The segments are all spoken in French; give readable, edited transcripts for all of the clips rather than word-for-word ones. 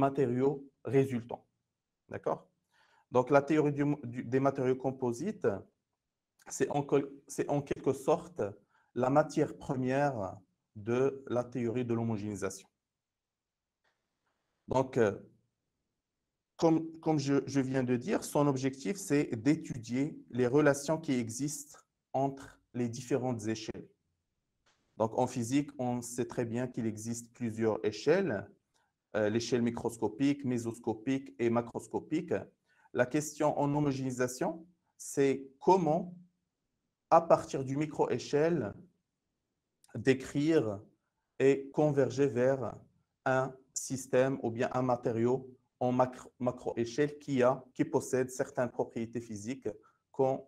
matériaux résultants. D'accord? Donc, la théorie des matériaux composites, c'est en quelque sorte la matière première de la théorie de l'homogénéisation. Donc, comme je viens de dire, son objectif, c'est d'étudier les relations qui existent entre les différentes échelles. Donc, en physique, on sait très bien qu'il existe plusieurs échelles, l'échelle microscopique, mésoscopique et macroscopique. La question en homogénéisation, c'est comment, à partir du micro-échelle, décrire et converger vers un système ou bien un matériau en macro-échelle qui possède certaines propriétés physiques qu'on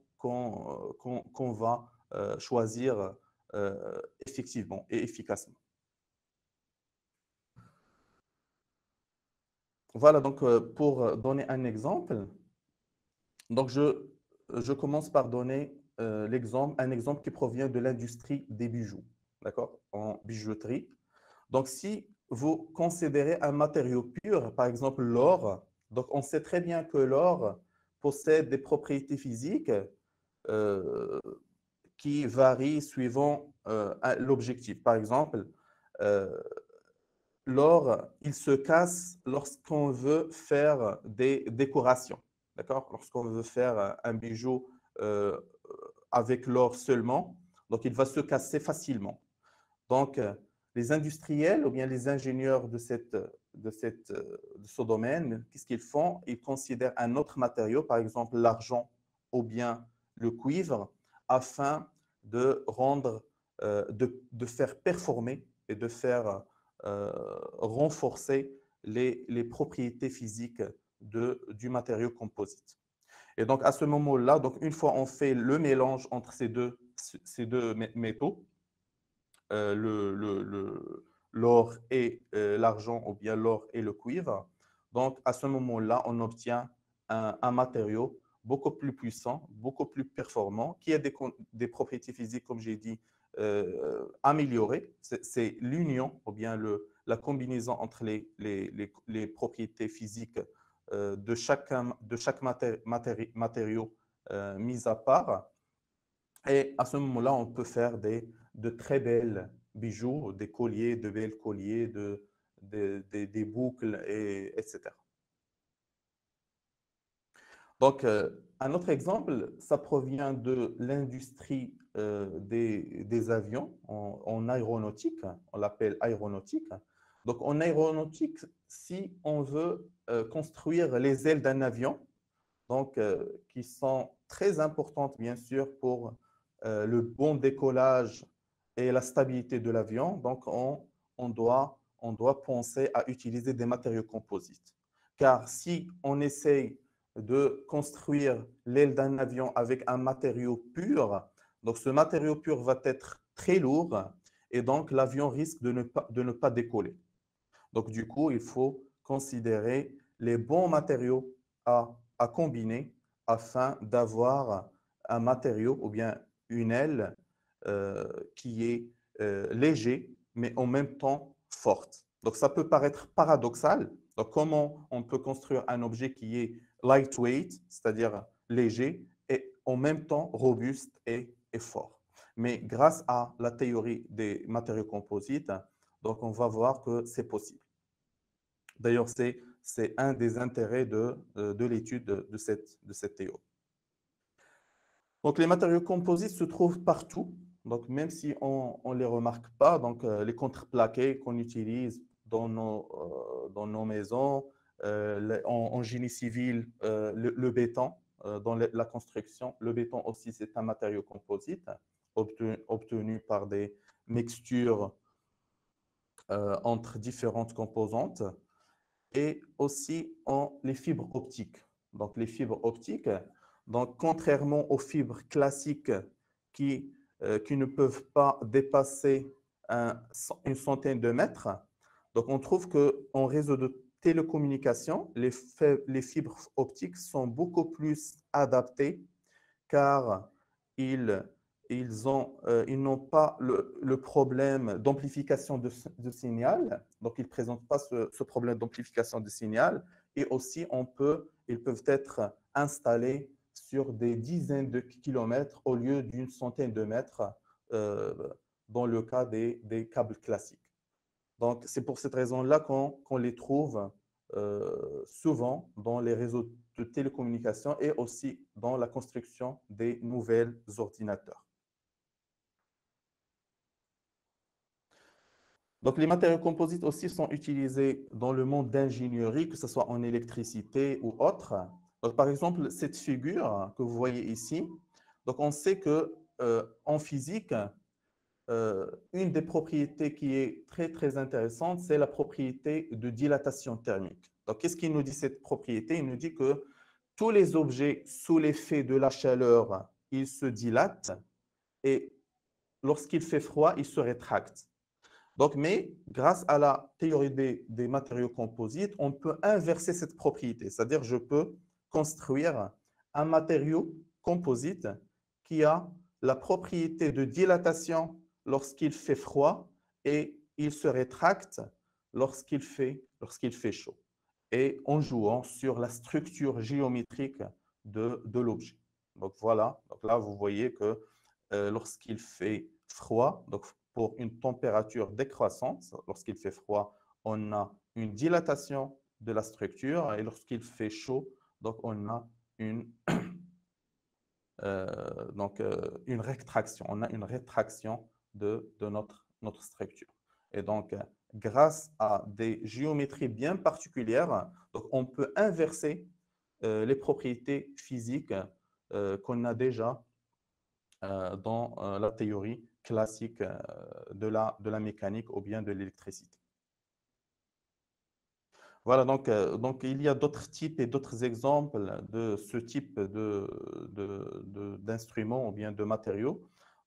va choisir effectivement et efficacement. Voilà, donc pour donner un exemple, donc je commence par donner un exemple qui provient de l'industrie des bijoux, d'accord, en bijouterie. Donc, si vous considérez un matériau pur, par exemple l'or, donc on sait très bien que l'or possède des propriétés physiques euh, qui varient suivant l'objectif. Par exemple, euh, l'or, il se casse lorsqu'on veut faire des décorations. D'accord? Lorsqu'on veut faire un bijou euh, avec l'or seulement, donc il va se casser facilement. Donc, les industriels ou bien les ingénieurs de ce domaine, qu'est-ce qu'ils font? Ils considèrent un autre matériau, par exemple l'argent ou bien le cuivre, afin de rendre, de faire performer et de faire renforcer les propriétés physiques du matériau composite. Et donc, à ce moment-là, donc une fois on fait le mélange entre ces deux métaux, l'or et l'argent ou bien l'or et le cuivre. Donc, à ce moment-là, on obtient un matériau beaucoup plus puissant, beaucoup plus performant, qui a des propriétés physiques, comme j'ai dit, améliorées. C'est l'union ou bien la combinaison entre les propriétés physiques de chaque matériau mis à part. Et à ce moment-là, on peut faire de très belles bijoux, des colliers, de belles colliers, des boucles, etc. Donc, un autre exemple, ça provient de l'industrie des avions en aéronautique. On l'appelle aéronautique. Donc, en aéronautique, si on veut construire les ailes d'un avion, donc, qui sont très importantes, bien sûr, pour le bon décollage et la stabilité de l'avion. Donc, on doit penser à utiliser des matériaux composites. Car si on essaye de construire l'aile d'un avion avec un matériau pur, donc ce matériau pur va être très lourd et donc l'avion risque de ne pas décoller. Donc, du coup, il faut considérer les bons matériaux à combiner afin d'avoir un matériau ou bien une aile qui est léger, mais en même temps forte. Donc, ça peut paraître paradoxal. Donc, comment on peut construire un objet qui est lightweight, c'est-à-dire léger, et en même temps robuste et fort. Mais grâce à la théorie des matériaux composites, donc on va voir que c'est possible. D'ailleurs, c'est un des intérêts de l'étude de cette théorie. Donc, les matériaux composites se trouvent partout. Donc, même si on ne les remarque pas, donc, les contreplaqués qu'on utilise dans nos maisons, en génie civil, le béton, dans la construction, le béton aussi, c'est un matériau composite obtenu par des mixtures entre différentes composantes et aussi les fibres optiques. Donc, les fibres optiques, donc, contrairement aux fibres classiques qui ne peuvent pas dépasser une centaine de mètres, donc on trouve qu'en réseau de télécommunication, les fibres optiques sont beaucoup plus adaptées car ils ils n'ont pas le problème d'amplification de signal, donc ils ne présentent pas ce problème d'amplification de signal, et aussi ils peuvent être installés sur des dizaines de kilomètres au lieu d'une centaine de mètres euh, dans le cas des câbles classiques. Donc, c'est pour cette raison-là qu'on les trouve souvent dans les réseaux de télécommunications et aussi dans la construction des nouvelles ordinateurs. Donc, les matériaux composites aussi sont utilisés dans le monde d'ingénierie, que ce soit en électricité ou autre. Donc, par exemple, cette figure que vous voyez ici, donc on sait que en physique, une des propriétés qui est très, très intéressante, c'est la propriété de dilatation thermique. Donc, qu'est-ce qu'il nous dit cette propriété? Il nous dit que tous les objets sous l'effet de la chaleur, ils se dilatent et lorsqu'il fait froid, ils se rétractent. Donc, mais grâce à la théorie des matériaux composites, on peut inverser cette propriété. C'est-à-dire, je peux construire un matériau composite qui a la propriété de dilatation lorsqu'il fait froid et il se rétracte lorsqu'il fait chaud. Et en jouant sur la structure géométrique de l'objet. Donc voilà, donc là vous voyez que lorsqu'il fait froid, donc pour une température décroissante, lorsqu'il fait froid, on a une dilatation de la structure et lorsqu'il fait chaud, donc on a une, une rétraction. On a une rétraction de notre structure. Et donc, grâce à des géométries bien particulières, donc on peut inverser les propriétés physiques qu'on a déjà dans la théorie classique de la mécanique ou bien de l'électricité. Voilà, donc il y a d'autres types et d'autres exemples de ce type d'instruments ou bien de matériaux.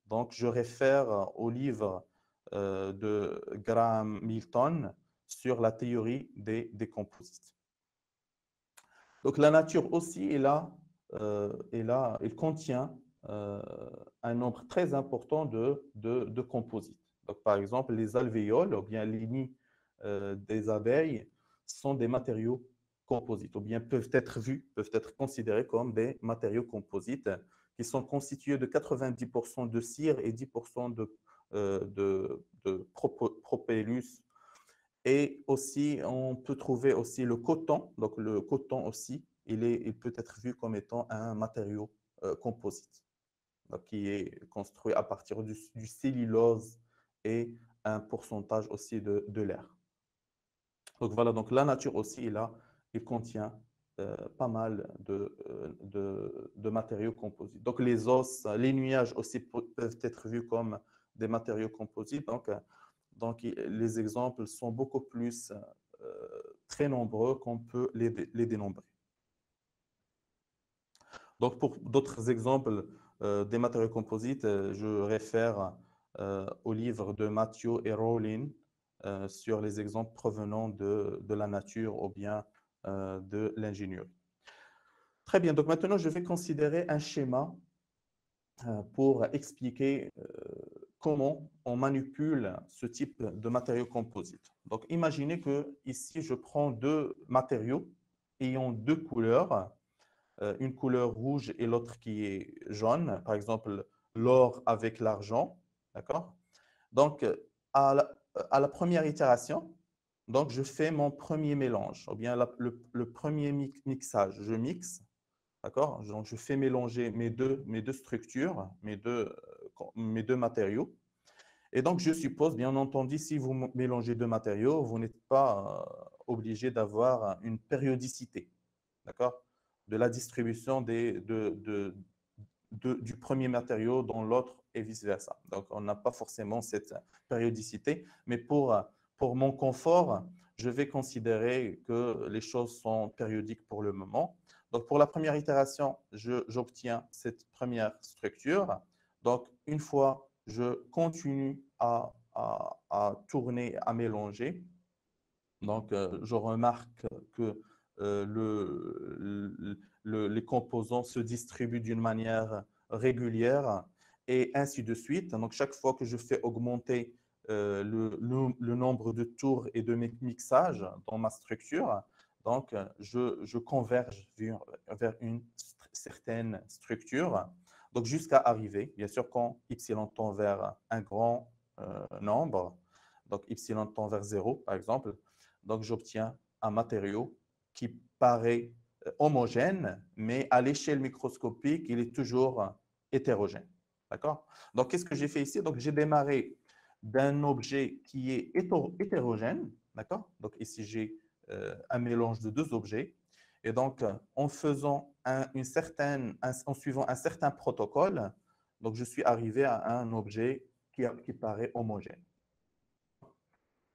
Donc, je réfère au livre de Graham Milton sur la théorie des composites. Donc, la nature aussi il contient un nombre très important de composites. Donc, par exemple, les alvéoles ou bien les nids des abeilles sont des matériaux composites ou bien peuvent être considérés comme des matériaux composites qui sont constitués de 90% de cire et 10% de propellus. Et aussi, on peut trouver aussi le coton. Donc, le coton aussi, il peut être vu comme étant un matériau composite, donc, qui est construit à partir du cellulose et un pourcentage aussi de l'air. Donc, voilà, donc la nature aussi, il contient pas mal de matériaux composites. Donc, les os, les nuages aussi peuvent être vus comme des matériaux composites. Donc, les exemples sont beaucoup plus très nombreux qu'on peut les dénombrer. Donc, pour d'autres exemples des matériaux composites, je réfère au livre de Matthew et Rowling sur les exemples provenant de la nature ou bien de l'ingénierie. Très bien, donc maintenant, je vais considérer un schéma pour expliquer comment on manipule ce type de matériaux composites. Donc, imaginez que ici, je prends deux matériaux ayant deux couleurs, une couleur rouge et l'autre qui est jaune, par exemple l'or avec l'argent, d'accord? Donc, à la première itération, donc je fais mon premier mélange, ou bien le premier mixage, je mixe. D'accord? Donc, je fais mélanger mes deux structures, mes deux matériaux. Et donc, je suppose, bien entendu, si vous mélangez deux matériaux, vous n'êtes pas obligé d'avoir une périodicité, d'accord? De la distribution du premier matériau dans l'autre et vice-versa. Donc, on n'a pas forcément cette périodicité, mais pour mon confort, je vais considérer que les choses sont périodiques pour le moment. Donc, pour la première itération, j'obtiens cette première structure. Donc, une fois, je continue à tourner, à mélanger. Donc, je remarque que les composants se distribuent d'une manière régulière et ainsi de suite. Donc, chaque fois que je fais augmenter le nombre de tours et de mixages dans ma structure, donc je converge vers une certaine structure, donc jusqu'à arriver, bien sûr, quand y tend vers un grand nombre, donc y tend vers 0, par exemple, donc j'obtiens un matériau qui paraît homogène, mais à l'échelle microscopique, il est toujours hétérogène. D'accord? Donc, qu'est-ce que j'ai fait ici? Donc, j'ai démarré d'un objet qui est hétérogène. D'accord? Donc, ici, j'ai un mélange de deux objets. Et donc, en faisant en suivant un certain protocole, donc je suis arrivé à un objet qui paraît homogène.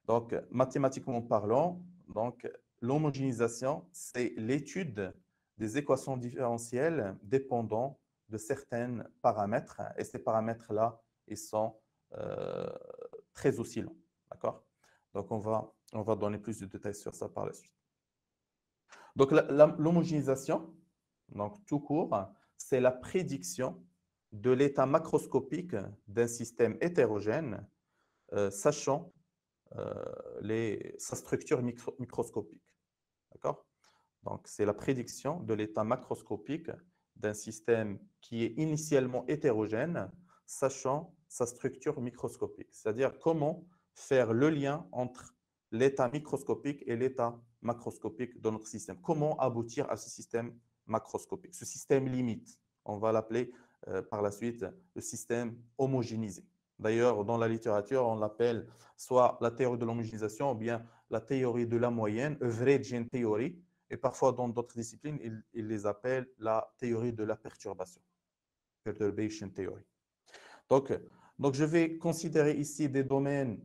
Donc, mathématiquement parlant, donc, l'homogénéisation, c'est l'étude des équations différentielles dépendant de certains paramètres. Et ces paramètres-là, ils sont euh, très oscillants. D'accord? Donc, on va donner plus de détails sur ça par la suite. Donc, l'homogénéisation, donc tout court, c'est la prédiction de l'état macroscopique d'un système hétérogène, sachant sa structure microscopique. D'accord? Donc, c'est la prédiction de l'état macroscopique d'un système qui est initialement hétérogène, sachant sa structure microscopique. C'est-à-dire comment faire le lien entre l'état microscopique et l'état macroscopique de notre système. Comment aboutir à ce système macroscopique, ce système limite. On va l'appeler par la suite le système homogénéisé. D'ailleurs, dans la littérature, on l'appelle soit la théorie de l'homogénéisation ou bien la théorie de la moyenne, averaging theory, et parfois dans d'autres disciplines, ils les appellent la théorie de la perturbation, perturbation theory. Donc, je vais considérer ici des domaines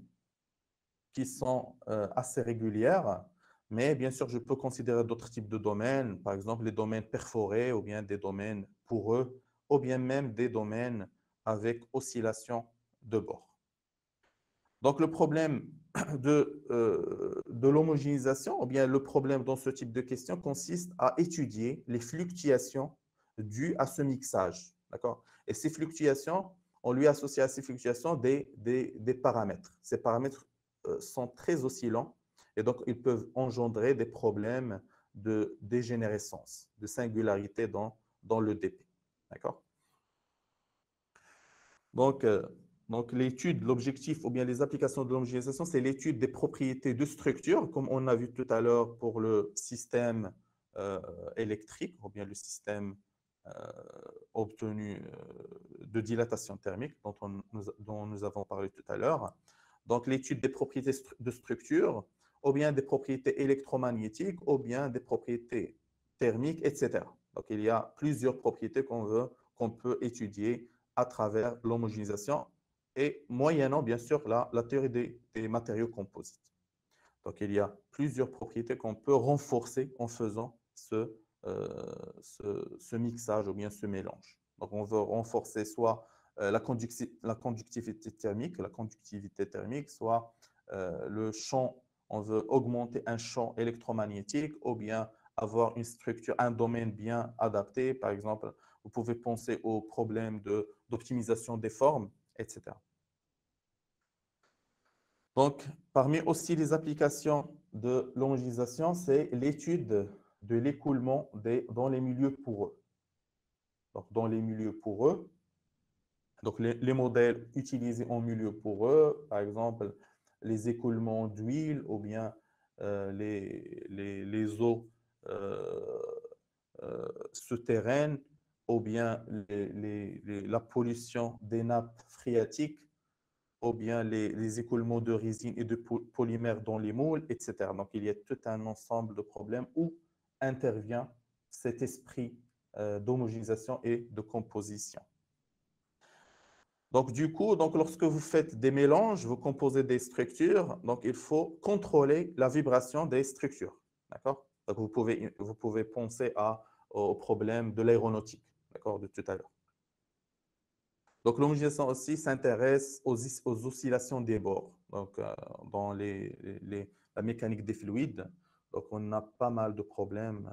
qui sont assez régulières, mais bien sûr, je peux considérer d'autres types de domaines, par exemple les domaines perforés ou bien des domaines poreux, ou bien même des domaines avec oscillation de bord. Donc, le problème de l'homogénéisation, ou bien le problème dans ce type de question consiste à étudier les fluctuations dues à ce mixage. D'accord? Et ces fluctuations, on lui associe à ces fluctuations des paramètres. Ces paramètres sont très oscillants et donc ils peuvent engendrer des problèmes de dégénérescence, de singularité dans le DP. D'accord? Donc, l'étude, l'objectif ou bien les applications de l'homogénéisation, c'est l'étude des propriétés de structure, comme on a vu tout à l'heure pour le système euh, électrique ou bien le système euh, obtenu de dilatation thermique dont nous avons parlé tout à l'heure. Donc, l'étude des propriétés de structure, ou bien des propriétés électromagnétiques, ou bien des propriétés thermiques, etc. Donc, il y a plusieurs propriétés qu'on peut étudier à travers l'homogénéisation et moyennant, bien sûr, la théorie des matériaux composites. Donc, il y a plusieurs propriétés qu'on peut renforcer en faisant ce mixage ou bien ce mélange. Donc, on veut renforcer soit la conductivité thermique, soit le champ, on veut augmenter un champ électromagnétique ou bien avoir une structure, un domaine bien adapté. Par exemple, vous pouvez penser aux problèmes d'optimisation des formes, etc. Donc, parmi aussi les applications de l'homogénéisation, c'est l'étude de l'écoulement dans les milieux poreux. Donc, dans les milieux poreux, donc les modèles utilisés en milieu poreux, par exemple, les écoulements d'huile ou bien les eaux euh, souterraines ou bien la pollution des nappes phréatiques ou bien les écoulements de résine et de polymères dans les moules, etc. Donc, il y a tout un ensemble de problèmes où intervient cet esprit d'homogénéisation et de composition. Donc, du coup, lorsque vous faites des mélanges, vous composez des structures, donc il faut contrôler la vibration des structures. D'accord? Donc, vous pouvez penser au problème de l'aéronautique, d'accord, de tout à l'heure. Donc, l'homogénéisation aussi s'intéresse aux oscillations des bords. Donc, dans la mécanique des fluides, donc on a pas mal de problèmes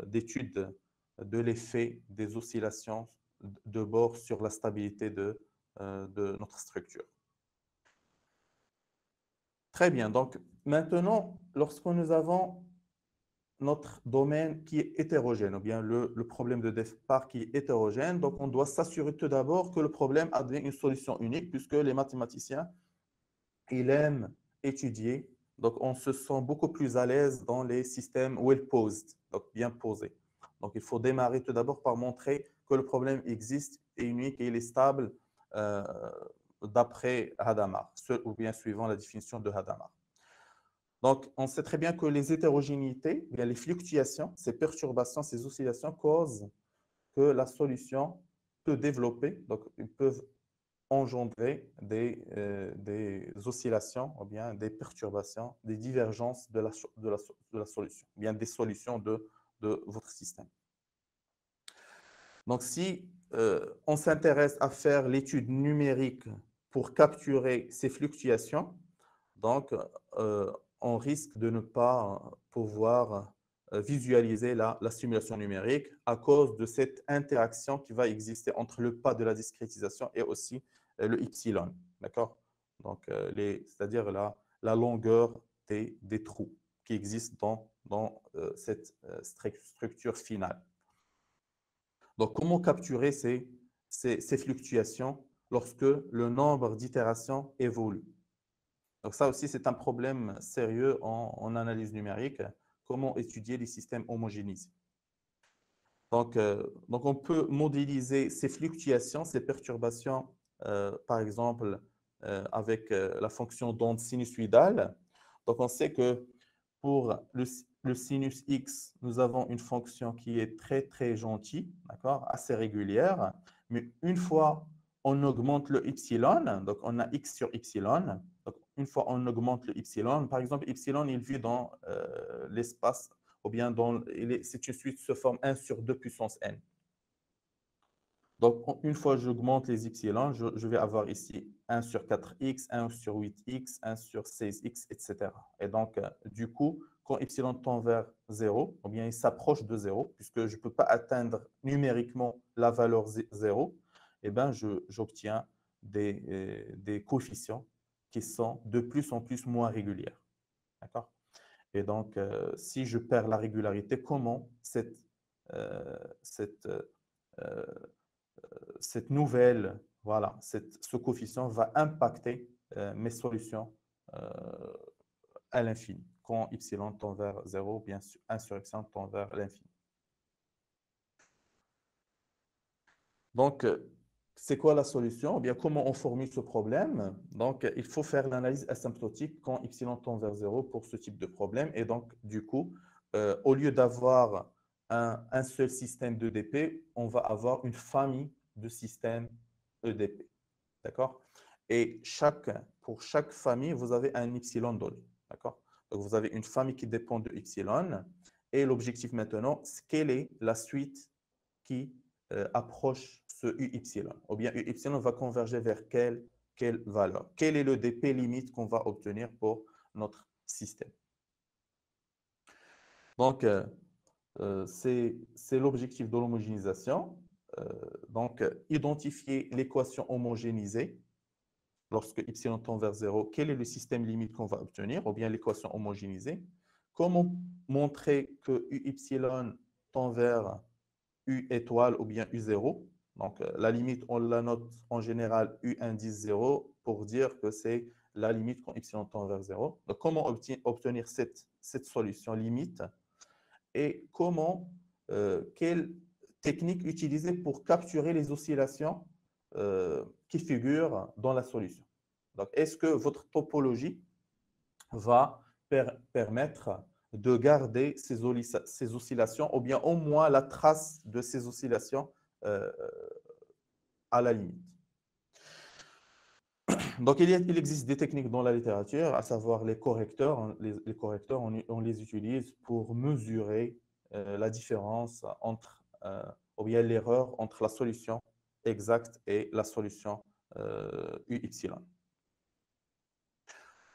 d'études de l'effet des oscillations de bord sur la stabilité de notre structure. Très bien. Donc, maintenant, lorsque nous avons notre domaine qui est hétérogène, ou bien le problème de départ qui est hétérogène, donc on doit s'assurer tout d'abord que le problème a une solution unique, puisque les mathématiciens, ils aiment étudier, donc on se sent beaucoup plus à l'aise dans les systèmes well-posed, donc bien posés. Donc il faut démarrer tout d'abord par montrer que le problème existe, est unique et il est stable d'après Hadamard, ou bien suivant la définition de Hadamard. Donc, on sait très bien que les hétérogénéités, bien les fluctuations, ces perturbations, ces oscillations causent que la solution peut développer, donc ils peuvent engendrer des oscillations ou bien des perturbations, des divergences de la solution, ou bien des solutions de votre système. Donc, si on s'intéresse à faire l'étude numérique pour capturer ces fluctuations, donc on risque de ne pas pouvoir visualiser la simulation numérique à cause de cette interaction qui va exister entre le pas de la discrétisation et aussi le epsilon, d'accord? Donc, c'est-à-dire la longueur des trous qui existent dans cette structure finale. Donc, comment capturer ces fluctuations lorsque le nombre d'itérations évolue? Donc ça aussi, c'est un problème sérieux en analyse numérique. Comment étudier les systèmes homogénéisés? Donc, on peut modéliser ces fluctuations, ces perturbations, par exemple, avec la fonction d'onde sinusoïdale. Donc, on sait que pour le sinus x, nous avons une fonction qui est très, très gentille, d'accord, assez régulière. Mais une fois on augmente le epsilon, donc on a x sur epsilon. Donc, une fois on augmente le epsilon, par exemple, epsilon, il vit dans l'espace, ou bien c'est une suite qui se forme 1 sur 2 puissance n. Donc, une fois j'augmente les epsilon, je vais avoir ici 1 sur 4x, 1 sur 8x, 1 sur 16x, etc. Et donc, du coup, quand epsilon tend vers 0, ou bien il s'approche de 0, puisque je ne peux pas atteindre numériquement la valeur 0, eh bien, j'obtiens des coefficients qui sont de plus en plus moins réguliers. D'accord? Et donc, si je perds la régularité, comment cette nouvelle, voilà, ce coefficient va impacter mes solutions à l'infini. Quand epsilon tend vers 0, bien sûr, 1 sur epsilon tend vers l'infini. Donc, c'est quoi la solution? Eh bien, comment on formule ce problème? Donc, il faut faire l'analyse asymptotique quand epsilon tend vers 0 pour ce type de problème. Et donc, du coup, au lieu d'avoir un seul système d'EDP, on va avoir une famille de systèmes EDP. D'accord? Et pour chaque famille, vous avez un epsilon donné. D'accord? Donc, vous avez une famille qui dépend de epsilon. Et l'objectif maintenant, c'est quelle est la suite qui approche ce UY. Ou bien UY va converger vers quelle valeur? Quel est le DP limite qu'on va obtenir pour notre système? Donc, c'est l'objectif de l'homogénéisation. Donc, identifier l'équation homogénéisée lorsque y tend vers 0. Quel est le système limite qu'on va obtenir? Ou bien l'équation homogénéisée. Comment montrer que UY tend vers U étoile ou bien U0. Donc, la limite, on la note en général U indice 0 pour dire que c'est la limite quand y tend vers 0. Donc, comment obtenir cette solution limite et quelle technique utiliser pour capturer les oscillations qui figurent dans la solution. Donc, est-ce que votre topologie va permettre de garder ces oscillations ou bien au moins la trace de ces oscillations à la limite. Donc, il existe des techniques dans la littérature, à savoir les correcteurs. Les correcteurs, on les utilise pour mesurer la différence entre, ou bien l'erreur entre la solution exacte et la solution UY.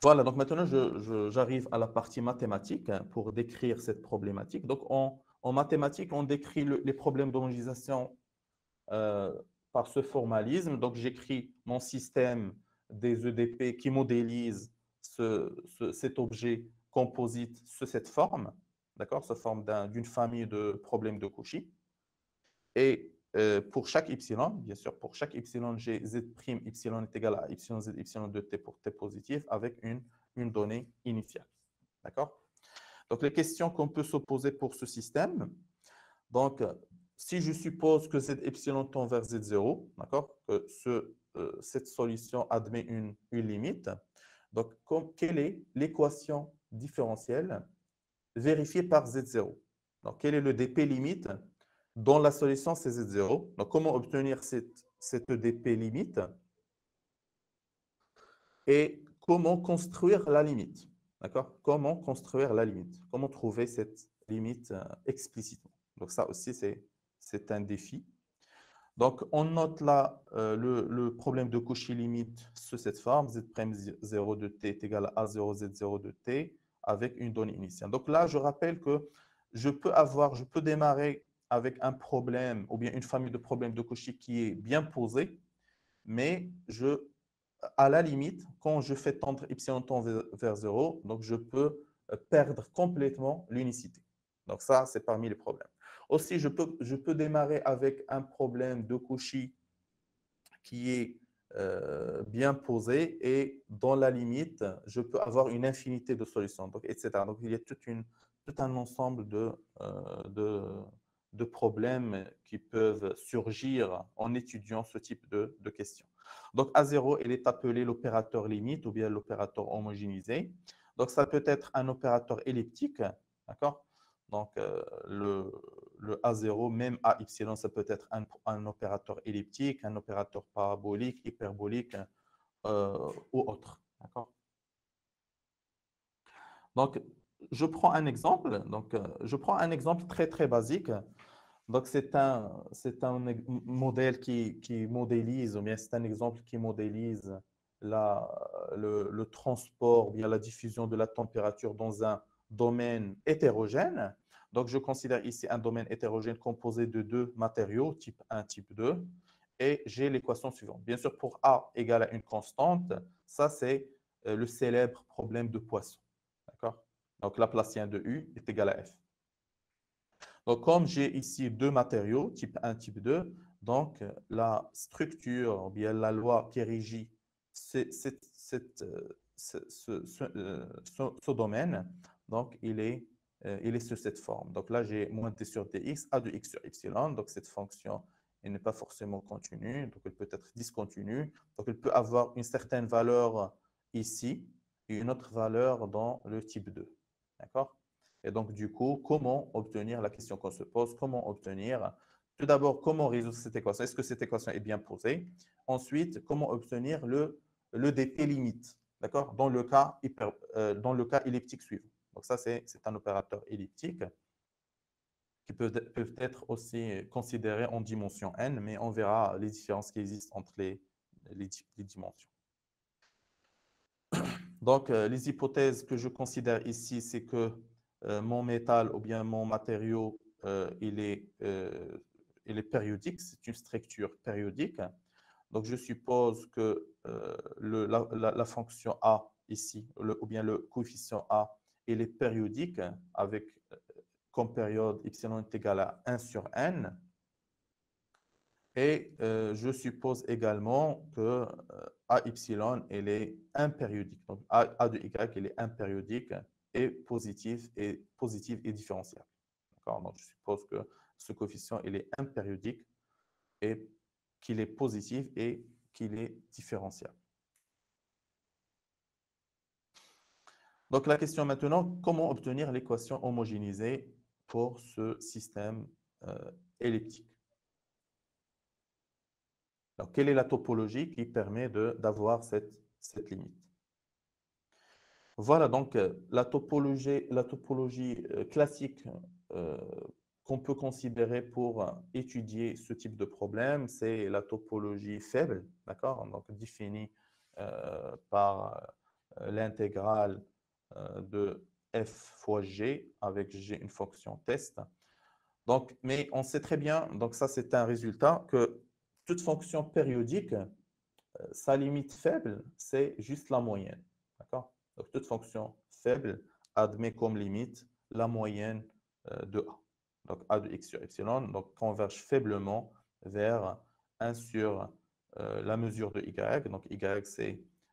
Voilà, donc maintenant, j'arrive à la partie mathématique pour décrire cette problématique. Donc, en mathématiques, on décrit les problèmes d'homogénéisation euh, par ce formalisme. Donc, j'écris mon système des EDP qui modélise cet objet composite sous cette forme, d'accord, sous forme d'une famille de problèmes de Cauchy. Et pour chaque epsilon, bien sûr, pour chaque epsilon, j'ai z' epsilon est égal à epsilon z epsilon de t pour t positif avec une donnée initiale. D'accord? Donc, les questions qu'on peut se poser pour ce système, donc, si je suppose que z epsilon tend vers z0, d'accord, que cette solution admet une limite, donc quelle est l'équation différentielle vérifiée par z0? Donc, quel est le dp limite dans la solution c'est z0? Donc, comment obtenir cette dp limite et comment construire la limite? D'accord? Comment construire la limite? Comment trouver cette limite explicitement? Donc, ça aussi, c'est un défi. Donc, on note là le problème de Cauchy limite sous cette forme, z'0 de t est égal à A0 z0 de t avec une donnée initiale. Donc là, je rappelle que je peux démarrer avec un problème ou bien une famille de problèmes de Cauchy qui est bien posée, mais à la limite, quand je fais tendre epsilon tend vers 0, donc je peux perdre complètement l'unicité. Donc ça, c'est parmi les problèmes. Aussi, je peux démarrer avec un problème de Cauchy qui est bien posé et dans la limite, je peux avoir une infinité de solutions, donc, etc. Donc, il y a tout un ensemble de problèmes qui peuvent surgir en étudiant ce type de questions. Donc, A0, elle est appelée l'opérateur limite ou bien l'opérateur homogénéisé. Donc, ça peut être un opérateur elliptique, d'accord? Donc, le A0, même A epsilon, ça peut être un opérateur elliptique, un opérateur parabolique, hyperbolique ou autre. D'accord? Donc, je prends un exemple. Donc, je prends un exemple très, très basique. Donc, c'est un modèle qui modélise, ou bien c'est un exemple qui modélise le transport, ou bien la diffusion de la température dans un domaine hétérogène. Donc, je considère ici un domaine hétérogène composé de deux matériaux, type 1, type 2, et j'ai l'équation suivante. Bien sûr, pour A égale à une constante, ça c'est le célèbre problème de Poisson. D'accord? Donc, Laplacien de U est égal à F. Donc, comme j'ai ici deux matériaux, type 1, type 2, donc la structure, ou bien la loi qui régit ce domaine, donc il est sur cette forme. Donc là, j'ai moins t sur dx, a de x sur epsilon, donc cette fonction elle n'est pas forcément continue, donc elle peut être discontinue. Donc elle peut avoir une certaine valeur ici et une autre valeur dans le type 2. D'accord? Et donc, du coup, comment obtenir la question qu'on se pose? Comment obtenir, tout d'abord, comment résoudre cette équation? Est-ce que cette équation est bien posée? Ensuite, comment obtenir le dp limite, d'accord? Dans le cas elliptique suivant. Donc, ça, c'est un opérateur elliptique qui peut être aussi considéré en dimension n, mais on verra les différences qui existent entre les dimensions. Donc, les hypothèses que je considère ici, c'est que mon métal ou bien mon matériau, il est périodique, c'est une structure périodique. Donc, je suppose que la fonction A ici, ou bien le coefficient A, il est périodique avec comme période epsilon est égal à 1 sur n. Et je suppose également que A epsilon, elle est impériodique. Donc, A de Y, elle est impériodique et positive et différentielle. Donc, je suppose que ce coefficient, il est impériodique et qu'il est positif et qu'il est différentiel. Donc, la question maintenant, comment obtenir l'équation homogénéisée pour ce système elliptique? Alors, quelle est la topologie qui permet d'avoir cette limite? Voilà, donc la topologie classique euh, qu'on peut considérer pour étudier ce type de problème, c'est la topologie faible, d'accord? Donc définie par l'intégrale de f fois g avec g une fonction test. Donc, mais on sait très bien, donc ça c'est un résultat, que toute fonction périodique, sa limite faible, c'est juste la moyenne. D'accord? Donc, toute fonction faible admet comme limite la moyenne de A. Donc, A de x sur epsilon, donc converge faiblement vers 1 sur la mesure de y. Donc, y,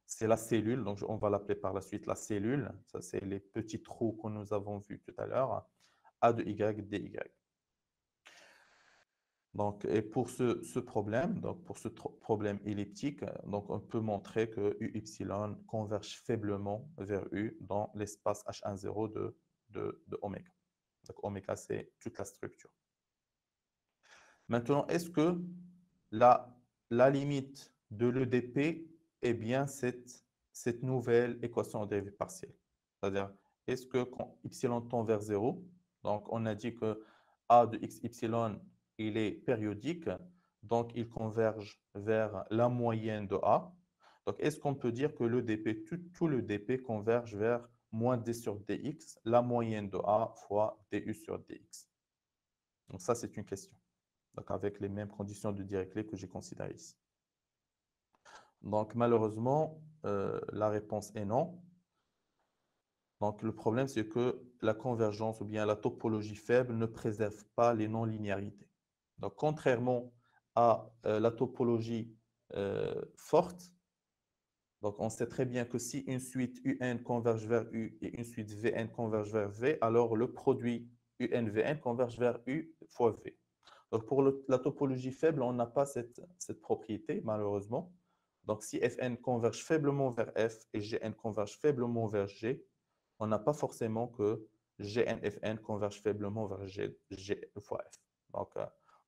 c'est la cellule, donc on va l'appeler par la suite la cellule. Ça, c'est les petits trous que nous avons vus tout à l'heure. A de y dy. Donc, et pour ce problème, donc pour ce problème elliptique, donc on peut montrer que uy converge faiblement vers u dans l'espace H10 de oméga. Donc, oméga, c'est toute la structure. Maintenant, est-ce que la limite de l'EDP est bien cette nouvelle équation de dérivée partielle? C'est-à-dire, est-ce que quand y tend vers 0, donc on a dit que a de xy, il est périodique, donc il converge vers la moyenne de a. Donc, est-ce qu'on peut dire que l'EDP, tout l'EDP converge vers moins d sur dx, la moyenne de a fois du sur dx? Donc, ça, c'est une question. Donc, avec les mêmes conditions de Dirichlet que j'ai considérées ici. Donc, malheureusement, la réponse est non. Donc, le problème, c'est que la convergence ou bien la topologie faible ne préserve pas les non-linéarités. Donc, contrairement à la topologie forte, donc on sait très bien que si une suite UN converge vers U et une suite VN converge vers V, alors le produit UN-VN converge vers U fois V. Donc, pour la topologie faible, on n'a pas cette propriété, malheureusement. Donc, si Fn converge faiblement vers F et Gn converge faiblement vers G, on n'a pas forcément que GNFN converge faiblement vers G fois F.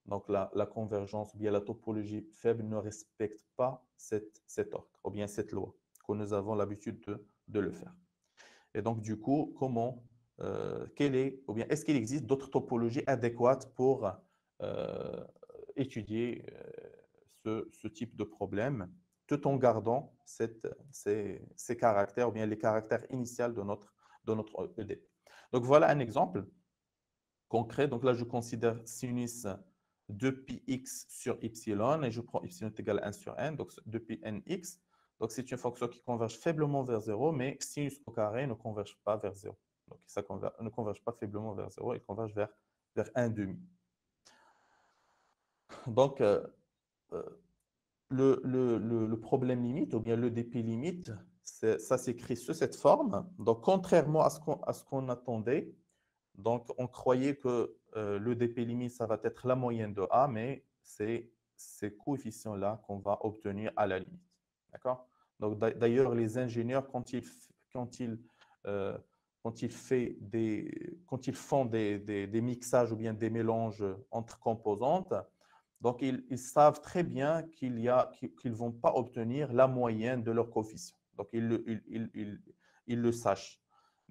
Donc la convergence ou bien la topologie faible ne respecte pas cet ordre ou bien cette loi que nous avons l'habitude de le faire. Et donc, du coup, ou bien est-ce qu'il existe d'autres topologies adéquates pour étudier ce type de problème tout en gardant ces caractères ou bien les caractères initiaux de notre EDP. Donc, voilà un exemple concret. Donc là, je considère sinus 2πx sur y et je prends y est égal à 1 sur n, donc 2πnx. Donc, c'est une fonction qui converge faiblement vers 0, mais sinus au carré ne converge pas vers 0. Donc, ça ne converge pas faiblement vers 0, il converge vers 1,5. Donc, le problème limite, ou bien l'EDP limite, ça s'écrit sous cette forme. Donc, contrairement à ce qu'on attendait, donc on croyait que l'EDP limite, ça va être la moyenne de A, mais c'est ces coefficients-là qu'on va obtenir à la limite. D'accord? Donc, d'ailleurs, les ingénieurs, quand ils font des mixages ou bien des mélanges entre composantes, donc ils savent très bien qu'ils ne vont pas obtenir la moyenne de leurs coefficients. Donc, ils le sachent.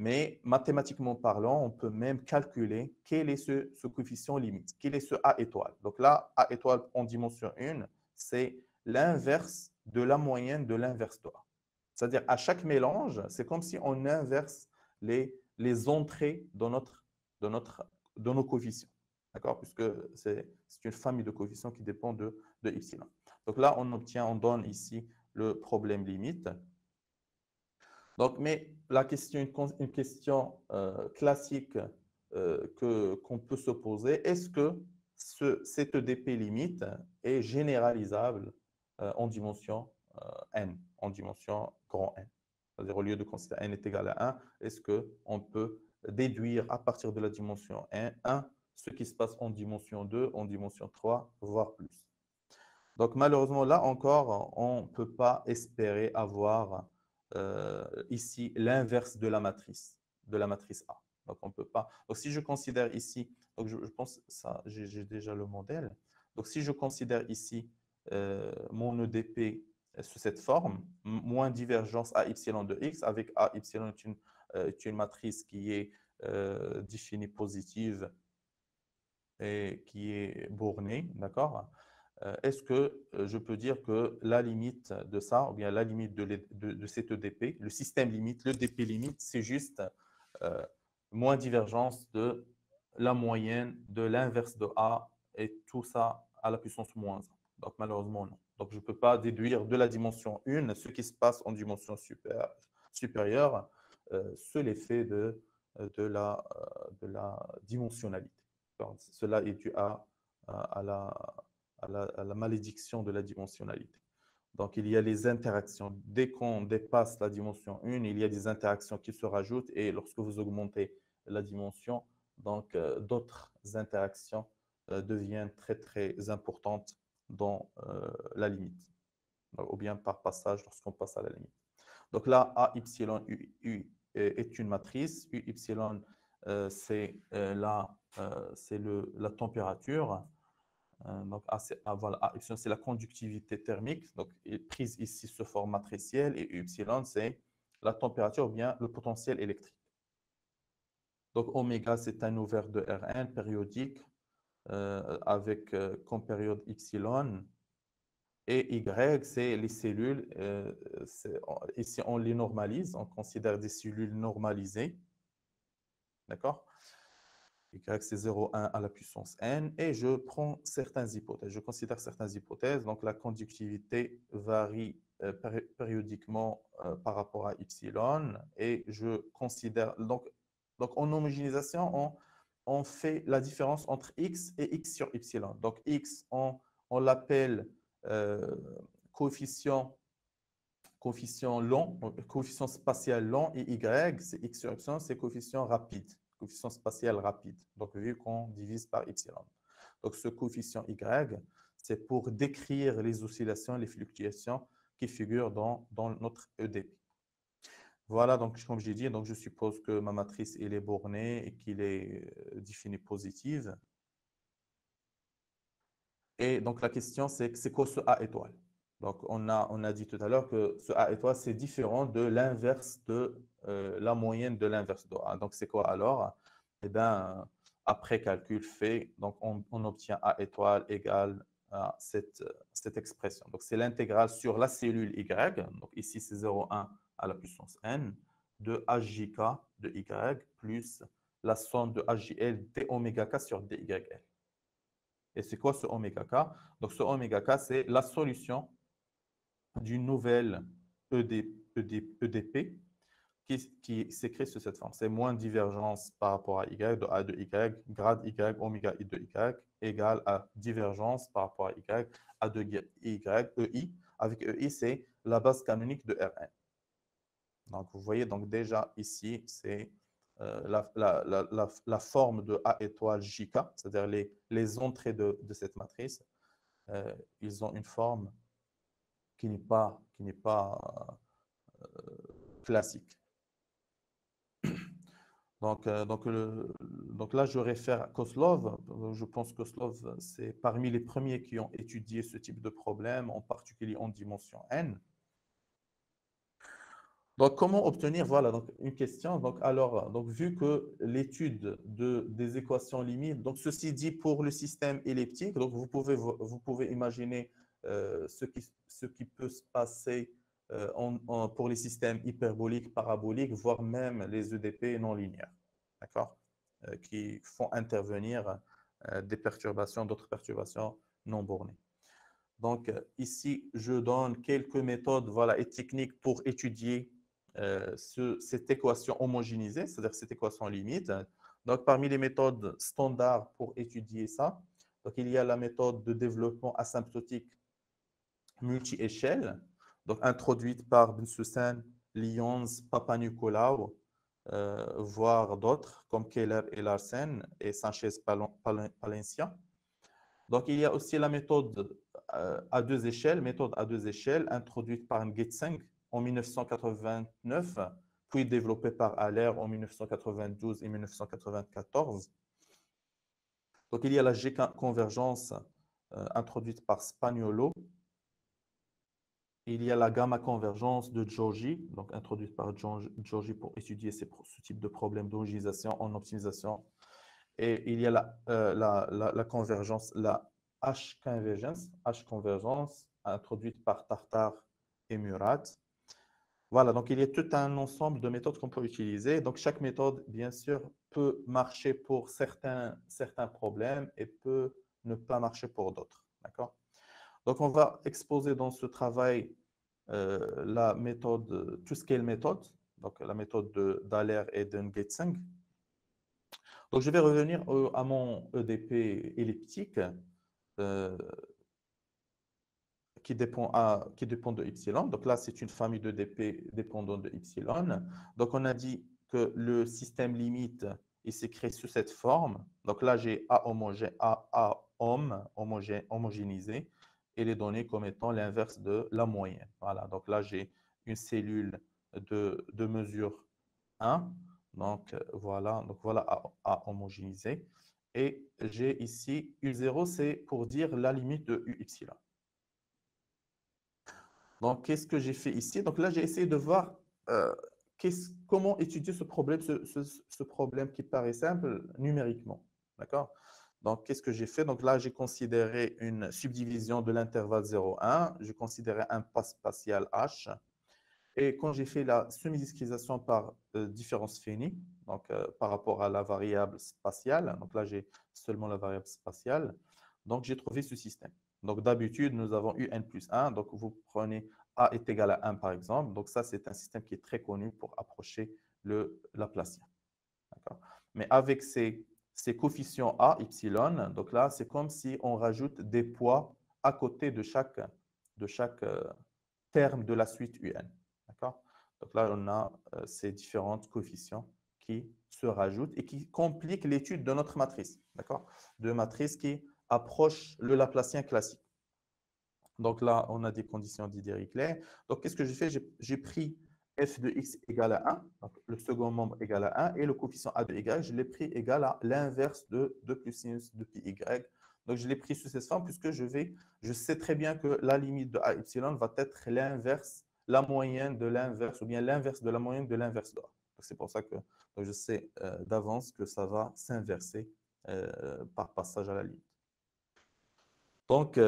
Mais mathématiquement parlant, on peut même calculer quel est ce coefficient limite, quel est ce A étoile. Donc là, A étoile en dimension 1, c'est l'inverse de la moyenne de l'inverse de A. C'est-à-dire, à chaque mélange, c'est comme si on inverse les entrées de nos coefficients. D'accord? Puisque c'est une famille de coefficients qui dépend de epsilon. Donc là, on donne ici le problème limite. Donc, mais la question, une question classique qu'on peut se poser, est-ce que cette EDP limite est généralisable en dimension n, en dimension grand n? C'est-à-dire, au lieu de considérer n est égal à 1, est-ce qu'on peut déduire à partir de la dimension 1 ce qui se passe en dimension 2, en dimension 3, voire plus? Donc, malheureusement, là encore, on ne peut pas espérer avoir ici l'inverse de la matrice A. Donc, on peut pas. Donc, si je considère ici, donc je pense ça, j'ai déjà le modèle. Donc, si je considère ici mon EDP sous cette forme, moins divergence à y de x, avec a y est une matrice qui est définie positive et qui est bornée, d'accord? Est-ce que je peux dire que la limite de ça, ou bien la limite de cet EDP, le système limite, l'EDP limite, c'est juste moins divergence de la moyenne de l'inverse de A et tout ça à la puissance moins 1. Donc, malheureusement, non. Donc, je ne peux pas déduire de la dimension 1 ce qui se passe en dimension supérieure sous l'effet de la dimensionnalité. Donc, cela est dû à la malédiction de la dimensionnalité. Donc, il y a les interactions. Dès qu'on dépasse la dimension 1, il y a des interactions qui se rajoutent et lorsque vous augmentez la dimension, donc d'autres interactions deviennent très, très importantes dans la limite, ou bien par passage lorsqu'on passe à la limite. Donc là, A, Y, U est une matrice. U, Y, c'est la température. Donc, voilà, AY, c'est la conductivité thermique, donc prise ici sous forme matricielle, et Y, c'est la température ou bien le potentiel électrique. Donc, oméga, c'est un ouvert de Rn périodique avec comme période Y, et Y, c'est les cellules. Ici, on les normalise, on considère des cellules normalisées. D'accord? Y, c'est 0,1 à la puissance n. Et je prends certaines hypothèses. Je considère certaines hypothèses. Donc, la conductivité varie périodiquement par rapport à y. Et je considère. Donc en homogénéisation, on fait la différence entre x et x sur y. Donc, x, on l'appelle euh, coefficient long, coefficient spatial long, et y, c'est x sur y, c'est coefficient rapide, coefficient spatial rapide, donc vu qu'on divise par y. Donc ce coefficient y, c'est pour décrire les oscillations, les fluctuations qui figurent dans notre EDP. Voilà, donc comme j'ai dit, donc je suppose que ma matrice elle est bornée et qu'il est définie positive. Et donc la question c'est quoi ce A étoile? Donc, on a dit tout à l'heure que ce A étoile, c'est différent de l'inverse de la moyenne de l'inverse de A. Donc, c'est quoi alors? Eh bien, après calcul fait, donc on obtient A étoile égale à cette expression. Donc, c'est l'intégrale sur la cellule Y. Donc, ici, c'est 0,1 à la puissance n de HJK de Y plus la somme de HJL d oméga K sur DYL. Et c'est quoi ce oméga K? Donc, ce oméga K, c'est la solution d'une nouvelle EDP qui s'écrit sous cette forme. C'est moins divergence par rapport à Y, de A de Y, grade Y, oméga I de Y, égale à divergence par rapport à Y, A de Y, EI. Avec EI, c'est la base canonique de Rn. Donc, vous voyez, donc déjà ici, c'est la forme de A étoile JK, c'est-à-dire les entrées de cette matrice. Ils ont une forme qui n'est pas classique. Donc là, je réfère à Kozlov. Je pense que Kozlov, c'est parmi les premiers qui ont étudié ce type de problème, en particulier en dimension n. Donc, comment obtenir, voilà, donc une question. Donc, alors, donc, vu que l'étude des équations limites, donc ceci dit pour le système elliptique, donc vous pouvez imaginer ce qui peut se passer pour les systèmes hyperboliques, paraboliques, voire même les EDP non linéaires, d'accord, qui font intervenir des perturbations, d'autres perturbations non bornées. Donc, ici, je donne quelques méthodes, voilà, et techniques pour étudier cette équation homogénéisée, c'est-à-dire cette équation limite. Donc, parmi les méthodes standards pour étudier ça, donc, il y a la méthode de développement asymptotique multi-échelle, donc introduite par Bensussen, Lyons, Papanicolaou, voire d'autres comme Keller et Larsen et Sanchez-Palencia. Donc, il y a aussi la méthode à deux échelles, introduite par Nguyen en 1989, puis développée par Haller en 1992 et 1994. Donc, il y a la G-convergence introduite par Spagnolo. Il y a la gamma-convergence de Giorgi, donc introduite par Giorgi pour étudier ce type de problème d'homogénéisation en optimisation. Et il y a la convergence, la H-convergence introduite par Tartar et Murat. Voilà, donc il y a tout un ensemble de méthodes qu'on peut utiliser. Donc chaque méthode, bien sûr, peut marcher pour certains problèmes et peut ne pas marcher pour d'autres. D'accord? Donc on va exposer dans ce travail la méthode, two-scale méthode, donc la méthode d'Haller et d'Ungetzing. Donc je vais revenir à mon EDP elliptique. euh, qui dépend de epsilon. Donc là, c'est une famille de dp dépendant de epsilon. Donc on a dit que le système limite, il s'écrit sous cette forme. Donc là, j'ai A homogénéisé et les données comme étant l'inverse de la moyenne. Voilà, donc là, j'ai une cellule de mesure 1. Donc voilà A homogénéisé. Et j'ai ici U0, c'est pour dire la limite de U epsilon. Donc, qu'est-ce que j'ai fait ici? Donc là, j'ai essayé de voir euh, comment étudier ce problème qui paraît simple numériquement. D'accord? Donc, qu'est-ce que j'ai fait? Donc là, j'ai considéré une subdivision de l'intervalle 0,1. J'ai considéré un pas spatial H. Et quand j'ai fait la semi-discrétisation par différence finie, donc par rapport à la variable spatiale, donc là j'ai seulement la variable spatiale, donc j'ai trouvé ce système. Donc d'habitude, nous avons eu n plus 1, donc vous prenez A est égal à 1 par exemple, donc ça c'est un système qui est très connu pour approcher le Laplacien. Mais avec ces coefficients A, epsilon, donc là c'est comme si on rajoute des poids à côté de chaque terme de la suite UN. D'accord? Donc là, on a ces différents coefficients qui se rajoutent et qui compliquent l'étude de notre matrice. D'accord? De matrice qui approche le Laplacien classique. Donc là, on a des conditions d'Dirichlet. Donc, qu'est-ce que j'ai fait? J'ai pris f de x égale à 1, donc le second membre égale à 1, et le coefficient a de y, je l'ai pris égal à l'inverse de 2 plus sinus de pi y. Donc, je l'ai pris sous cette forme puisque je sais très bien que la limite de a epsilon va être l'inverse, la moyenne de l'inverse, ou bien l'inverse de la moyenne de l'inverse de a. C'est pour ça que donc je sais d'avance que ça va s'inverser par passage à la limite. Donc,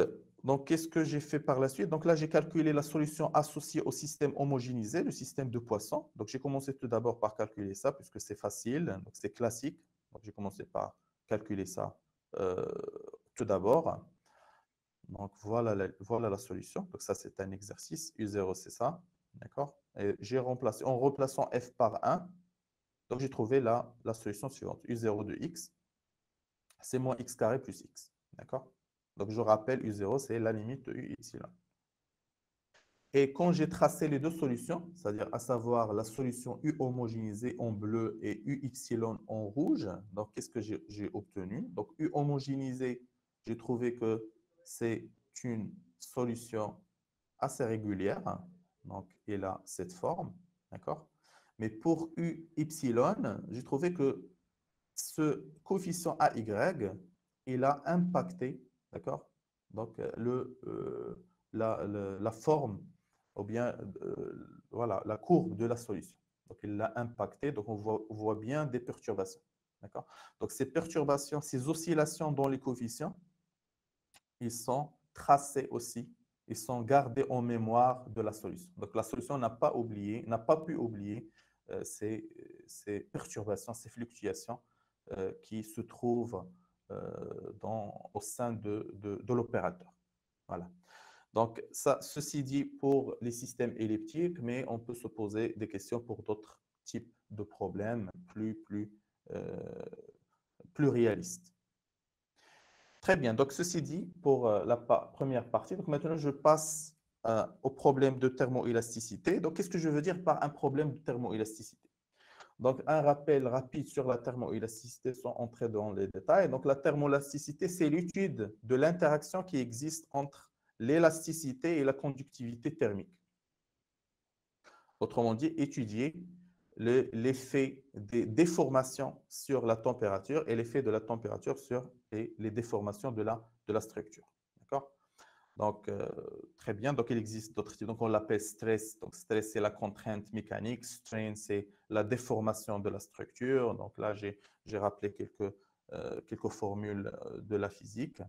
qu'est-ce que j'ai fait par la suite? Donc là, j'ai calculé la solution associée au système homogénéisé, le système de Poisson. Donc, j'ai commencé tout d'abord par calculer ça, puisque c'est facile, donc c'est classique. Donc, j'ai commencé par calculer ça euh, tout d'abord. Donc, voilà la solution. Donc, ça, c'est un exercice. U0, c'est ça. D'accord? Et j'ai remplacé, en remplaçant f par 1, donc j'ai trouvé la solution suivante. U0 de x, c'est moins x carré plus x. D'accord? Donc, je rappelle, U0, c'est la limite de U epsilon. Et quand j'ai tracé les deux solutions, c'est-à-dire à savoir la solution U homogénéisée en bleu et U epsilon en rouge, donc qu'est-ce que j'ai obtenu? Donc, U homogénéisée, j'ai trouvé que c'est une solution assez régulière. Donc, elle a cette forme. D'accord? Mais pour U epsilon, j'ai trouvé que ce coefficient AY, il a impacté, d'accord? Donc, la forme, ou bien voilà, la courbe de la solution. Donc, il l'a impacté. Donc, on voit bien des perturbations. D'accord? Donc, ces perturbations, ces oscillations dans les coefficients, ils sont tracés aussi. Ils sont gardés en mémoire de la solution. Donc, la solution n'a pas pu oublier ces perturbations, ces fluctuations qui se trouvent au sein de l'opérateur. Voilà. Donc, ceci dit pour les systèmes elliptiques, mais on peut se poser des questions pour d'autres types de problèmes euh, plus réalistes. Très bien. Donc, ceci dit pour la première partie. Donc, maintenant, je passe au problème de thermoélasticité. Donc, qu'est-ce que je veux dire par un problème de thermoélasticité? Donc, un rappel rapide sur la thermoélasticité sans entrer dans les détails. Donc, la thermoélasticité, c'est l'étude de l'interaction qui existe entre l'élasticité et la conductivité thermique. Autrement dit, étudier l'effet des déformations sur la température et l'effet de la température sur les déformations de la structure. D'accord? Donc, très bien. Donc, il existe d'autres types. Donc, on l'appelle stress. Donc, stress, c'est la contrainte mécanique. Strain, c'est la déformation de la structure. Donc, là, j'ai rappelé quelques formules de la physique.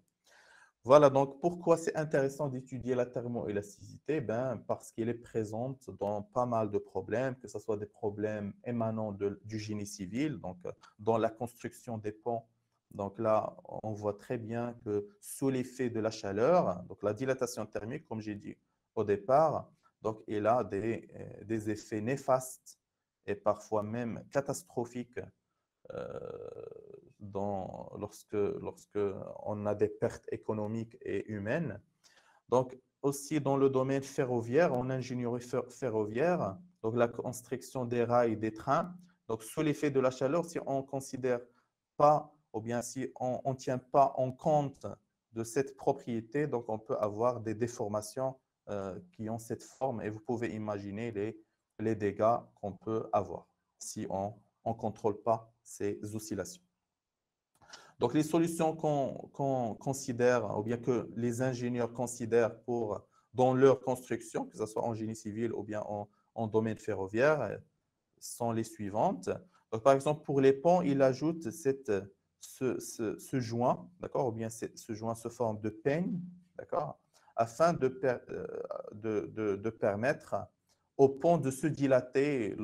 Voilà, donc pourquoi c'est intéressant d'étudier la thermoélasticité? Ben, parce qu'elle est présente dans pas mal de problèmes, que ce soit des problèmes émanant du génie civil, donc dans la construction des ponts. Donc là, on voit très bien que sous l'effet de la chaleur, donc la dilatation thermique, comme j'ai dit au départ, donc il a des effets néfastes et parfois même catastrophiques euh, lorsque on a des pertes économiques et humaines. Donc, aussi dans le domaine ferroviaire, en ingénierie ferroviaire, donc la construction des rails, des trains, donc sous l'effet de la chaleur, si on ne considère pas, ou bien si on ne tient pas en compte de cette propriété, donc on peut avoir des déformations qui ont cette forme et vous pouvez imaginer les dégâts qu'on peut avoir si on ne contrôle pas ces oscillations. Donc, les solutions qu'on considère, ou bien que les ingénieurs considèrent dans leur construction, que ce soit en génie civil ou bien en domaine ferroviaire, sont les suivantes. Donc, par exemple, pour les ponts, ils ajoutent ce joint, d'accord, ou bien ce joint se forme de peigne, d'accord, afin de permettre au pont de se dilater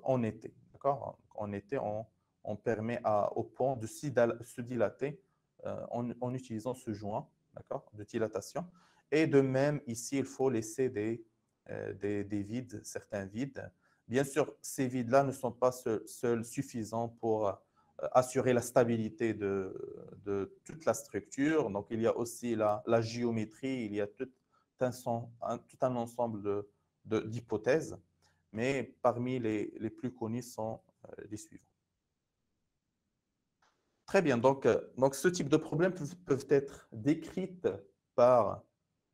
en été, d'accord. En été, on permet au pont de se dilater en utilisant ce joint, d'accord, de dilatation. Et de même, ici, il faut laisser des vides, certains vides. Bien sûr, ces vides-là ne sont pas seuls suffisants pour assurer la stabilité de toute la structure. Donc, il y a aussi la géométrie, il y a tout un ensemble d'hypothèses, mais parmi les plus connues sont les suivants. Très bien, donc ce type de problèmes peuvent être décrits par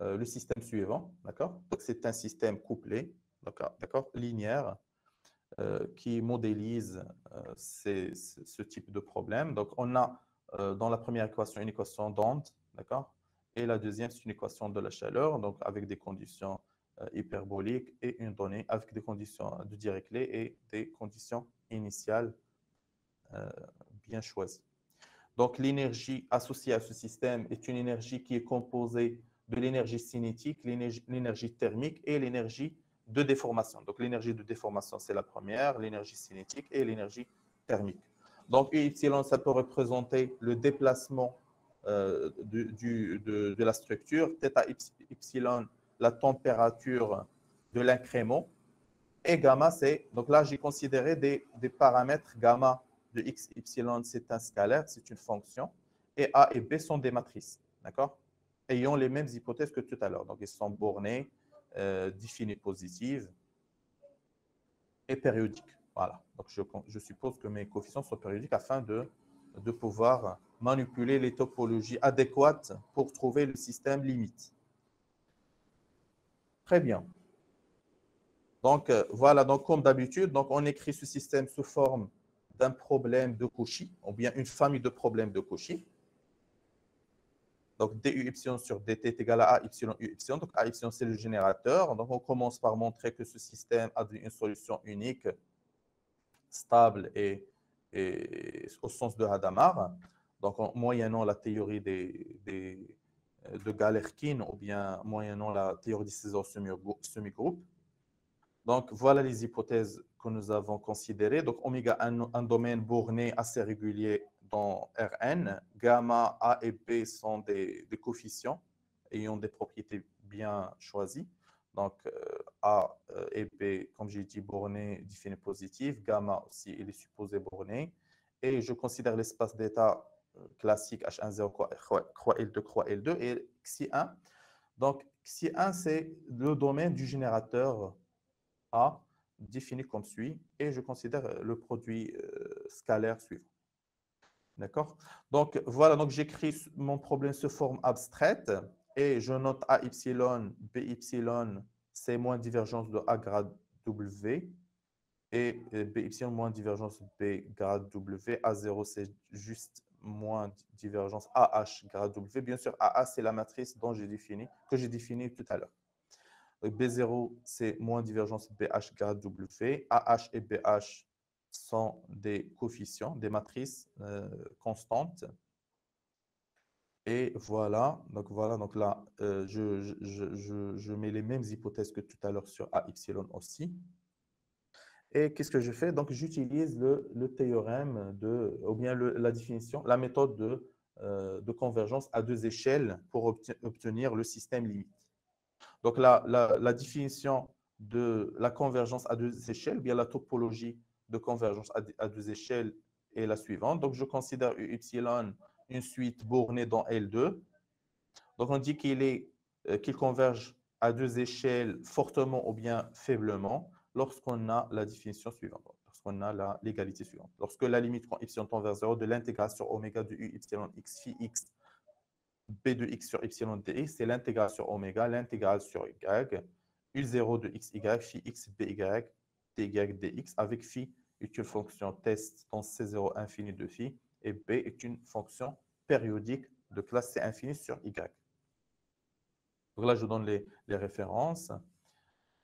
le système suivant, d'accord? Donc, c'est un système couplé, d'accord, linéaire, qui modélise ce type de problème. Donc, on a dans la première équation une équation d'onde, d'accord? Et la deuxième, c'est une équation de la chaleur, donc avec des conditions hyperboliques et une donnée avec des conditions de Dirichlet et des conditions initiales euh, bien choisies. Donc, l'énergie associée à ce système est une énergie qui est composée de l'énergie cinétique, l'énergie thermique et l'énergie de déformation. Donc, l'énergie de déformation, c'est la première, l'énergie cinétique et l'énergie thermique. Donc, E epsilon, ça peut représenter le déplacement de la structure. Θ epsilon, la température de l'incrément. Et gamma, c'est, donc là, j'ai considéré des paramètres gamma de x, epsilon, c'est un scalaire, c'est une fonction, et a et b sont des matrices, d'accord? Ayant les mêmes hypothèses que tout à l'heure. Donc, ils sont bornés, définis positives et périodiques. Voilà. Donc, je suppose que mes coefficients sont périodiques afin de pouvoir manipuler les topologies adéquates pour trouver le système limite. Très bien. Donc, voilà, donc comme d'habitude, donc on écrit ce système sous forme d'un problème de Cauchy, ou bien une famille de problèmes de Cauchy. Donc, du epsilon sur dt est égal à a epsilon u epsilon. Donc, a epsilon, c'est le générateur. Donc, on commence par montrer que ce système a une solution unique, stable et au sens de Hadamard. Donc, moyennant la théorie de Galerkin ou bien moyennant la théorie des César semi-groupe. Donc, voilà les hypothèses que nous avons considérées. Donc, oméga, un domaine borné assez régulier dans Rn. Gamma, A et B sont des coefficients ayant des propriétés bien choisies. Donc, A et B, comme j'ai dit, borné, défini positif. Gamma aussi, il est supposé borné. Et je considère l'espace d'état classique H10 croix L2, croix L2 et Xi1. Donc, Xi1, c'est le domaine du générateur a défini comme suit et je considère le produit scalaire suivant. D'accord? Donc, voilà, donc j'écris mon problème sous forme abstraite et je note A epsilon, B epsilon, c'est moins divergence de A grade W et B epsilon moins divergence B grade W. A0, c'est juste moins divergence AH grade W. Bien sûr, AA, c'est la matrice que j'ai définie tout à l'heure. B0, c'est moins divergence BH grade W. AH et BH sont des coefficients, des matrices constantes. Et voilà, donc là, je mets les mêmes hypothèses que tout à l'heure sur A epsilon aussi. Et qu'est-ce que je fais? Donc, j'utilise le théorème ou bien la définition, la méthode de convergence à deux échelles pour obtenir le système limite. Donc, la définition de la convergence à deux échelles, bien la topologie de convergence à deux échelles est la suivante. Donc, je considère U epsilon une suite bornée dans L2. Donc, on dit qu'il converge à deux échelles fortement ou bien faiblement lorsqu'on a la définition suivante, lorsqu'on a l'égalité suivante. Lorsque la limite quand epsilon tend vers 0 de l'intégration oméga de U epsilon x phi x b de x sur epsilon dx, c'est l'intégrale sur oméga, l'intégrale sur y, u0 de xy, phi x by dy dx, avec phi est une fonction test dans C0 infini de phi, et b est une fonction périodique de classe C infini sur y. Donc là, je donne les références.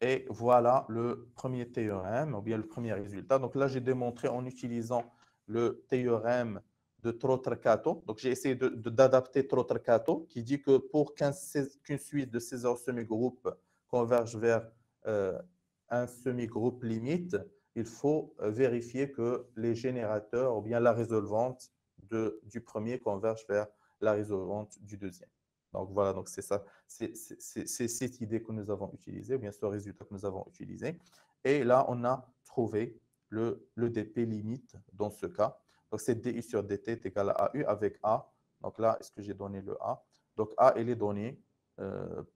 Et voilà le premier théorème, ou bien le premier résultat. Donc là, j'ai démontré en utilisant le théorème de Trotter-Kato. Donc j'ai essayé d'adapter Trotter-Kato, qui dit que pour qu'une suite de César semi-groupes converge vers un semi-groupe limite, il faut vérifier que les générateurs, ou bien la résolvante du premier converge vers la résolvante du deuxième. Donc voilà, donc c'est ça, c'est cette idée que nous avons utilisée, ou bien ce résultat que nous avons utilisé. Et là, on a trouvé le dp limite dans ce cas. Donc c'est di sur dt est égal à AU avec A. Donc là, est-ce que j'ai donné le A? Donc A, il est donné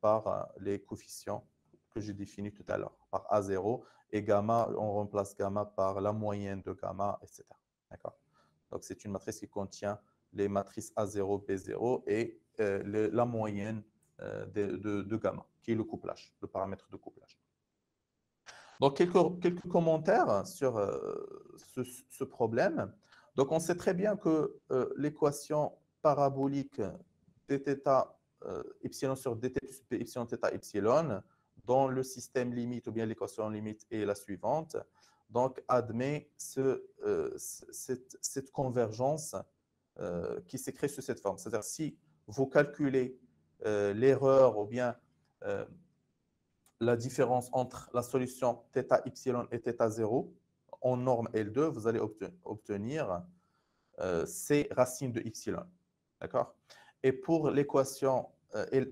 par les coefficients que j'ai définis tout à l'heure, par A0 et gamma, on remplace gamma par la moyenne de gamma, etc. D'accord? Donc c'est une matrice qui contient les matrices A0, B0 et la moyenne de gamma, qui est le couplage, le paramètre de couplage. Donc, quelques commentaires sur ce problème. Donc, on sait très bien que l'équation parabolique dθ epsilon sur dt plus b epsilon θ epsilon dans le système limite ou bien l'équation limite est la suivante. Donc, admet cette convergence qui s'écrit sous cette forme. C'est-à-dire, si vous calculez l'erreur ou bien la différence entre la solution θ epsilon et θ 0 en norme L2, vous allez obtenir C racine de epsilon. D'accord? Et pour l'équation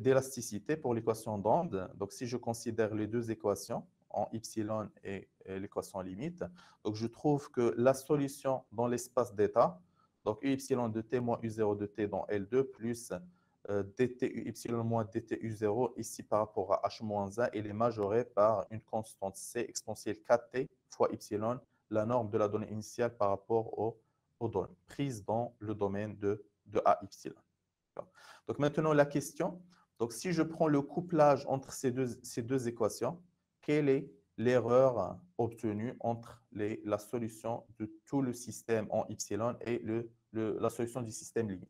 d'élasticité, pour l'équation d'onde, donc si je considère les deux équations, en epsilon et l'équation limite, donc je trouve que la solution dans l'espace d'état, donc U epsilon de t moins U0 de t dans L2 plus dt U epsilon moins dt U0 ici par rapport à H moins 1, il est majoré par une constante C exponentielle 4t fois epsilon, la norme de la donnée initiale par rapport aux données prises dans le domaine de A epsilon. Donc maintenant la question, donc si je prends le couplage entre ces deux équations, quelle est l'erreur obtenue entre la solution de tout le système en epsilon et la solution du système limite?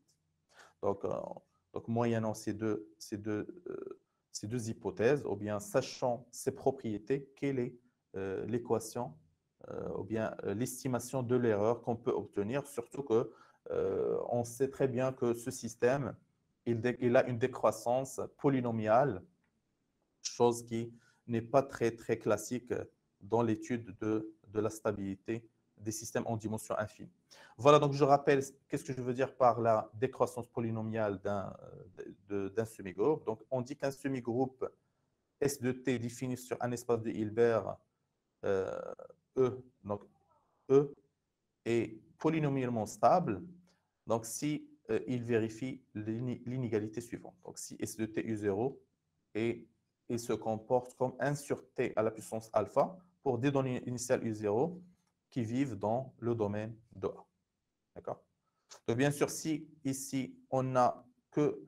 Donc, moyennant ces deux hypothèses, ou bien sachant ces propriétés, quelle est l'équation ou bien l'estimation de l'erreur qu'on peut obtenir, surtout que on sait très bien que ce système, il a une décroissance polynomiale, chose qui n'est pas très, très classique dans l'étude de la stabilité des systèmes en dimension infinie. Voilà, donc je rappelle qu'est-ce que je veux dire par la décroissance polynomiale d'un semi-groupe. Donc, on dit qu'un semi-groupe S de T défini sur un espace de Hilbert E, donc E est polynomialement stable, donc si il vérifie l'inégalité suivante. Donc, si S de T U0 et il se comporte comme 1 sur T à la puissance alpha pour des données initiales U0 qui vivent dans le domaine de A. D'accord? Donc, bien sûr, si ici, on a que,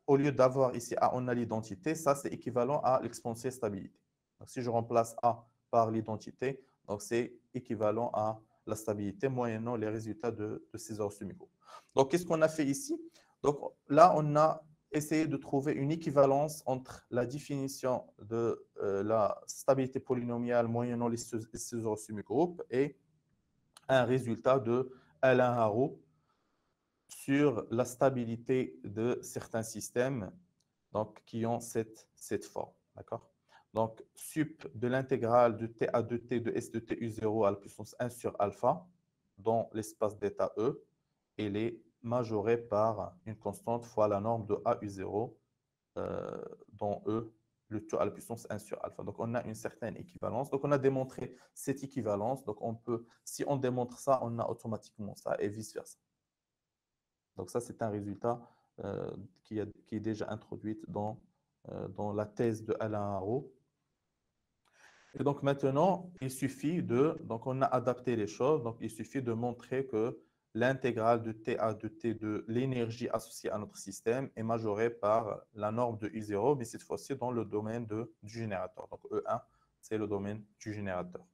au lieu d'avoir ici A, on a l'identité, ça, c'est équivalent à l'exponentielle stabilité. Donc, si je remplace A par l'identité, donc c'est équivalent à la stabilité moyennant les résultats de ces ordres semi-groupes. Donc, qu'est-ce qu'on a fait ici? Donc, là, on a essayé de trouver une équivalence entre la définition de la stabilité polynomiale moyennant ces ordres semi-groupes et un résultat de Alain Haro sur la stabilité de certains systèmes donc, qui ont cette forme. D'accord? Donc, sup de l'intégrale de t à 2t de s de t u0 à la puissance 1 sur alpha dans l'espace d'état E, elle est majorée par une constante fois la norme de a u0 dans E, le tout à la puissance 1 sur alpha. Donc, on a une certaine équivalence. Donc, on a démontré cette équivalence. Donc, on peut, si on démontre ça, on a automatiquement ça et vice-versa. Donc, ça, c'est un résultat qui est déjà introduit dans la thèse de Alain Haro. Et donc, maintenant, il suffit donc on a adapté les choses. Donc, il suffit de montrer que l'intégrale de TA de T de l'énergie associée à notre système est majorée par la norme de U0, mais cette fois-ci dans le domaine du générateur. Donc, E1, c'est le domaine du générateur.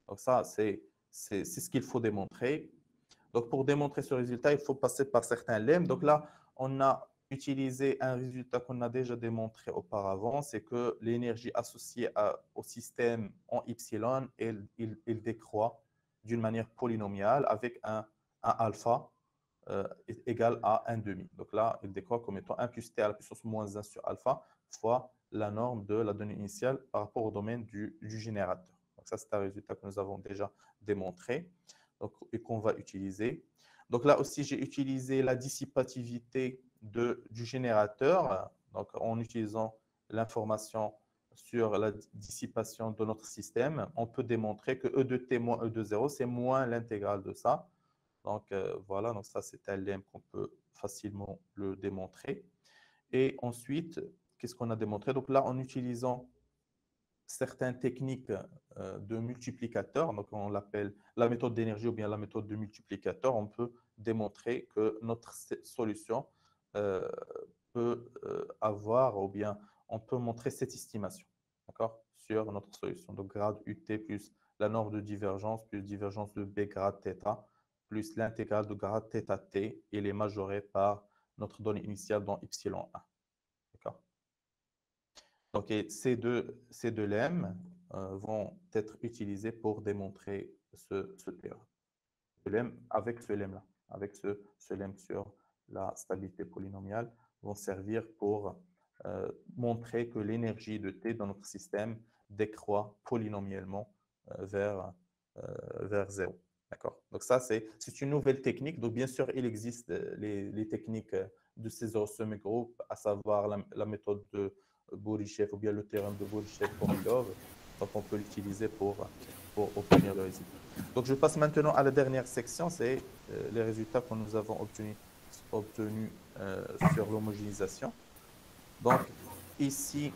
Donc, ça, c'est ce qu'il faut démontrer. Donc, pour démontrer ce résultat, il faut passer par certains lemmes. Donc là, on a utilisé un résultat qu'on a déjà démontré auparavant, c'est que l'énergie associée au système en Y, elle décroît d'une manière polynomiale avec un alpha égal à 1,5. Donc là, il décroît comme étant 1 plus t à la puissance moins 1 sur alpha fois la norme de la donnée initiale par rapport au domaine du générateur. Donc ça, c'est un résultat que nous avons déjà démontré donc, et qu'on va utiliser. Donc là aussi, j'ai utilisé la dissipativité du générateur, donc en utilisant l'information sur la dissipation de notre système, on peut démontrer que E de t moins E de 0, c'est moins l'intégrale de ça. Donc voilà, donc ça c'est un lemme qu'on peut facilement le démontrer. Et ensuite, qu'est-ce qu'on a démontré? Donc là, en utilisant certaines techniques de multiplicateurs, donc on l'appelle la méthode d'énergie ou bien la méthode de multiplicateur, on peut démontrer que notre solution euh, peut avoir, ou bien on peut montrer cette estimation, d'accord, sur notre solution. Donc grade UT plus la norme de divergence plus divergence de B grade θ plus l'intégrale de grade θt, il est majoré par notre donnée initiale dans y1. D'accord? Donc, et ces deux lemmes vont être utilisés pour démontrer ce théorème. Avec ce lemme-là, avec ce lemme sur la stabilité polynomiale, vont servir pour montrer que l'énergie de T dans notre système décroît polynomialement vers 0. D'accord? Donc ça, c'est une nouvelle technique. Donc bien sûr, il existe les techniques de César semi-groupe, à savoir la méthode de Bouryshev ou bien le théorème de Bouryshev-Korolov. Donc on peut l'utiliser pour obtenir le résultat. Donc je passe maintenant à la dernière section, c'est les résultats que nous avons obtenus sur l'homogénéisation. Donc ici,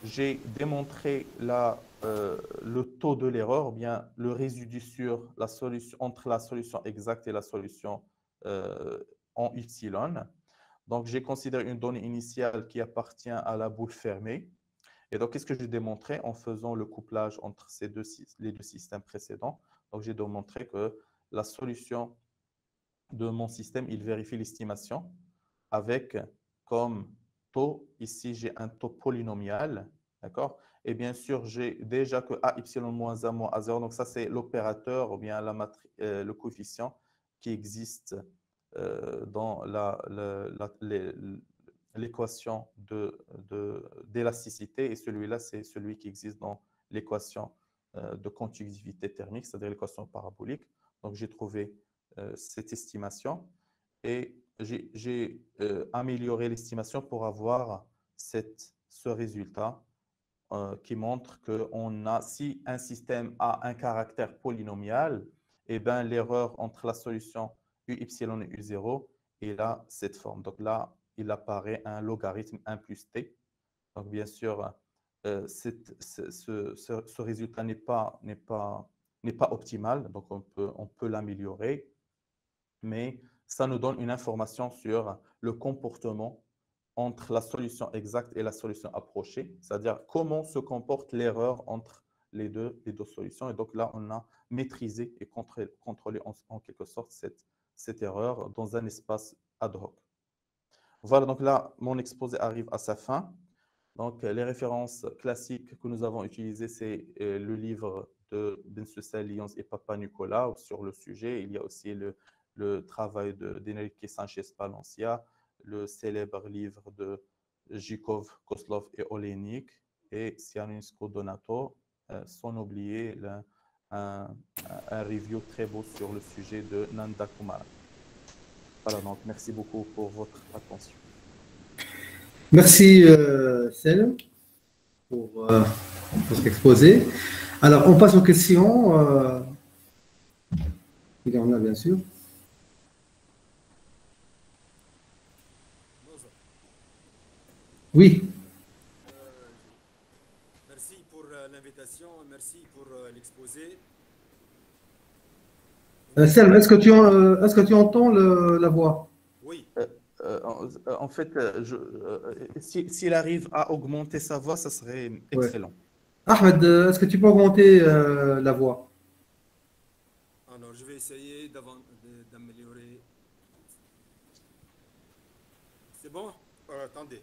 j'ai démontré le taux de l'erreur, ou bien le résidu sur la solution, entre la solution exacte et la solution en Y. Donc, j'ai considéré une donnée initiale qui appartient à la boule fermée. Et donc, qu'est-ce que j'ai démontré en faisant le couplage entre les deux systèmes précédents? Donc, j'ai démontré que la solution de mon système, il vérifie l'estimation avec comme taux, ici j'ai un taux polynomial, d'accord? Et bien sûr, j'ai déjà que AY moins A moins A0, donc ça c'est l'opérateur ou bien le coefficient qui existe dans l'équation d'élasticité, et celui-là c'est celui qui existe dans l'équation de conductivité thermique, c'est-à-dire l'équation parabolique. Donc j'ai trouvé cette estimation et j'ai amélioré l'estimation pour avoir ce résultat qui montre que si un système a un caractère polynomial, eh ben, l'erreur entre la solution UY et U0 est là, cette forme. Donc là, il apparaît un logarithme 1 plus t. Donc bien sûr, ce résultat n'est pas optimal, donc on peut l'améliorer, mais ça nous donne une information sur le comportement entre la solution exacte et la solution approchée, c'est-à-dire comment se comporte l'erreur entre les deux solutions. Et donc là, on a maîtrisé et contrôlé en quelque sorte cette erreur dans un espace ad hoc. Voilà, donc là, mon exposé arrive à sa fin. Donc, les références classiques que nous avons utilisées, c'est le livre de Bensussel, Lyons et Papa Nicolas sur le sujet. Il y a aussi le le travail d'Enrique Sanchez-Palencia, le célèbre livre de Zhukov, Koslov et Olenik, et Cianesco Donato, sans oublier un review très beau sur le sujet de Nanda Kumara. Voilà, donc merci beaucoup pour votre attention. Merci Selm pour votre exposé. Alors, on passe aux questions. Il y en a bien sûr. Oui. Merci pour l'invitation, merci pour l'exposé. Selm, est-ce que tu entends la voix? Oui. En fait, s'il arrive à augmenter sa voix, ça serait excellent. Ouais. Ahmed, est-ce que tu peux augmenter la voix? Alors, je vais essayer d'améliorer. C'est bon? Attendez.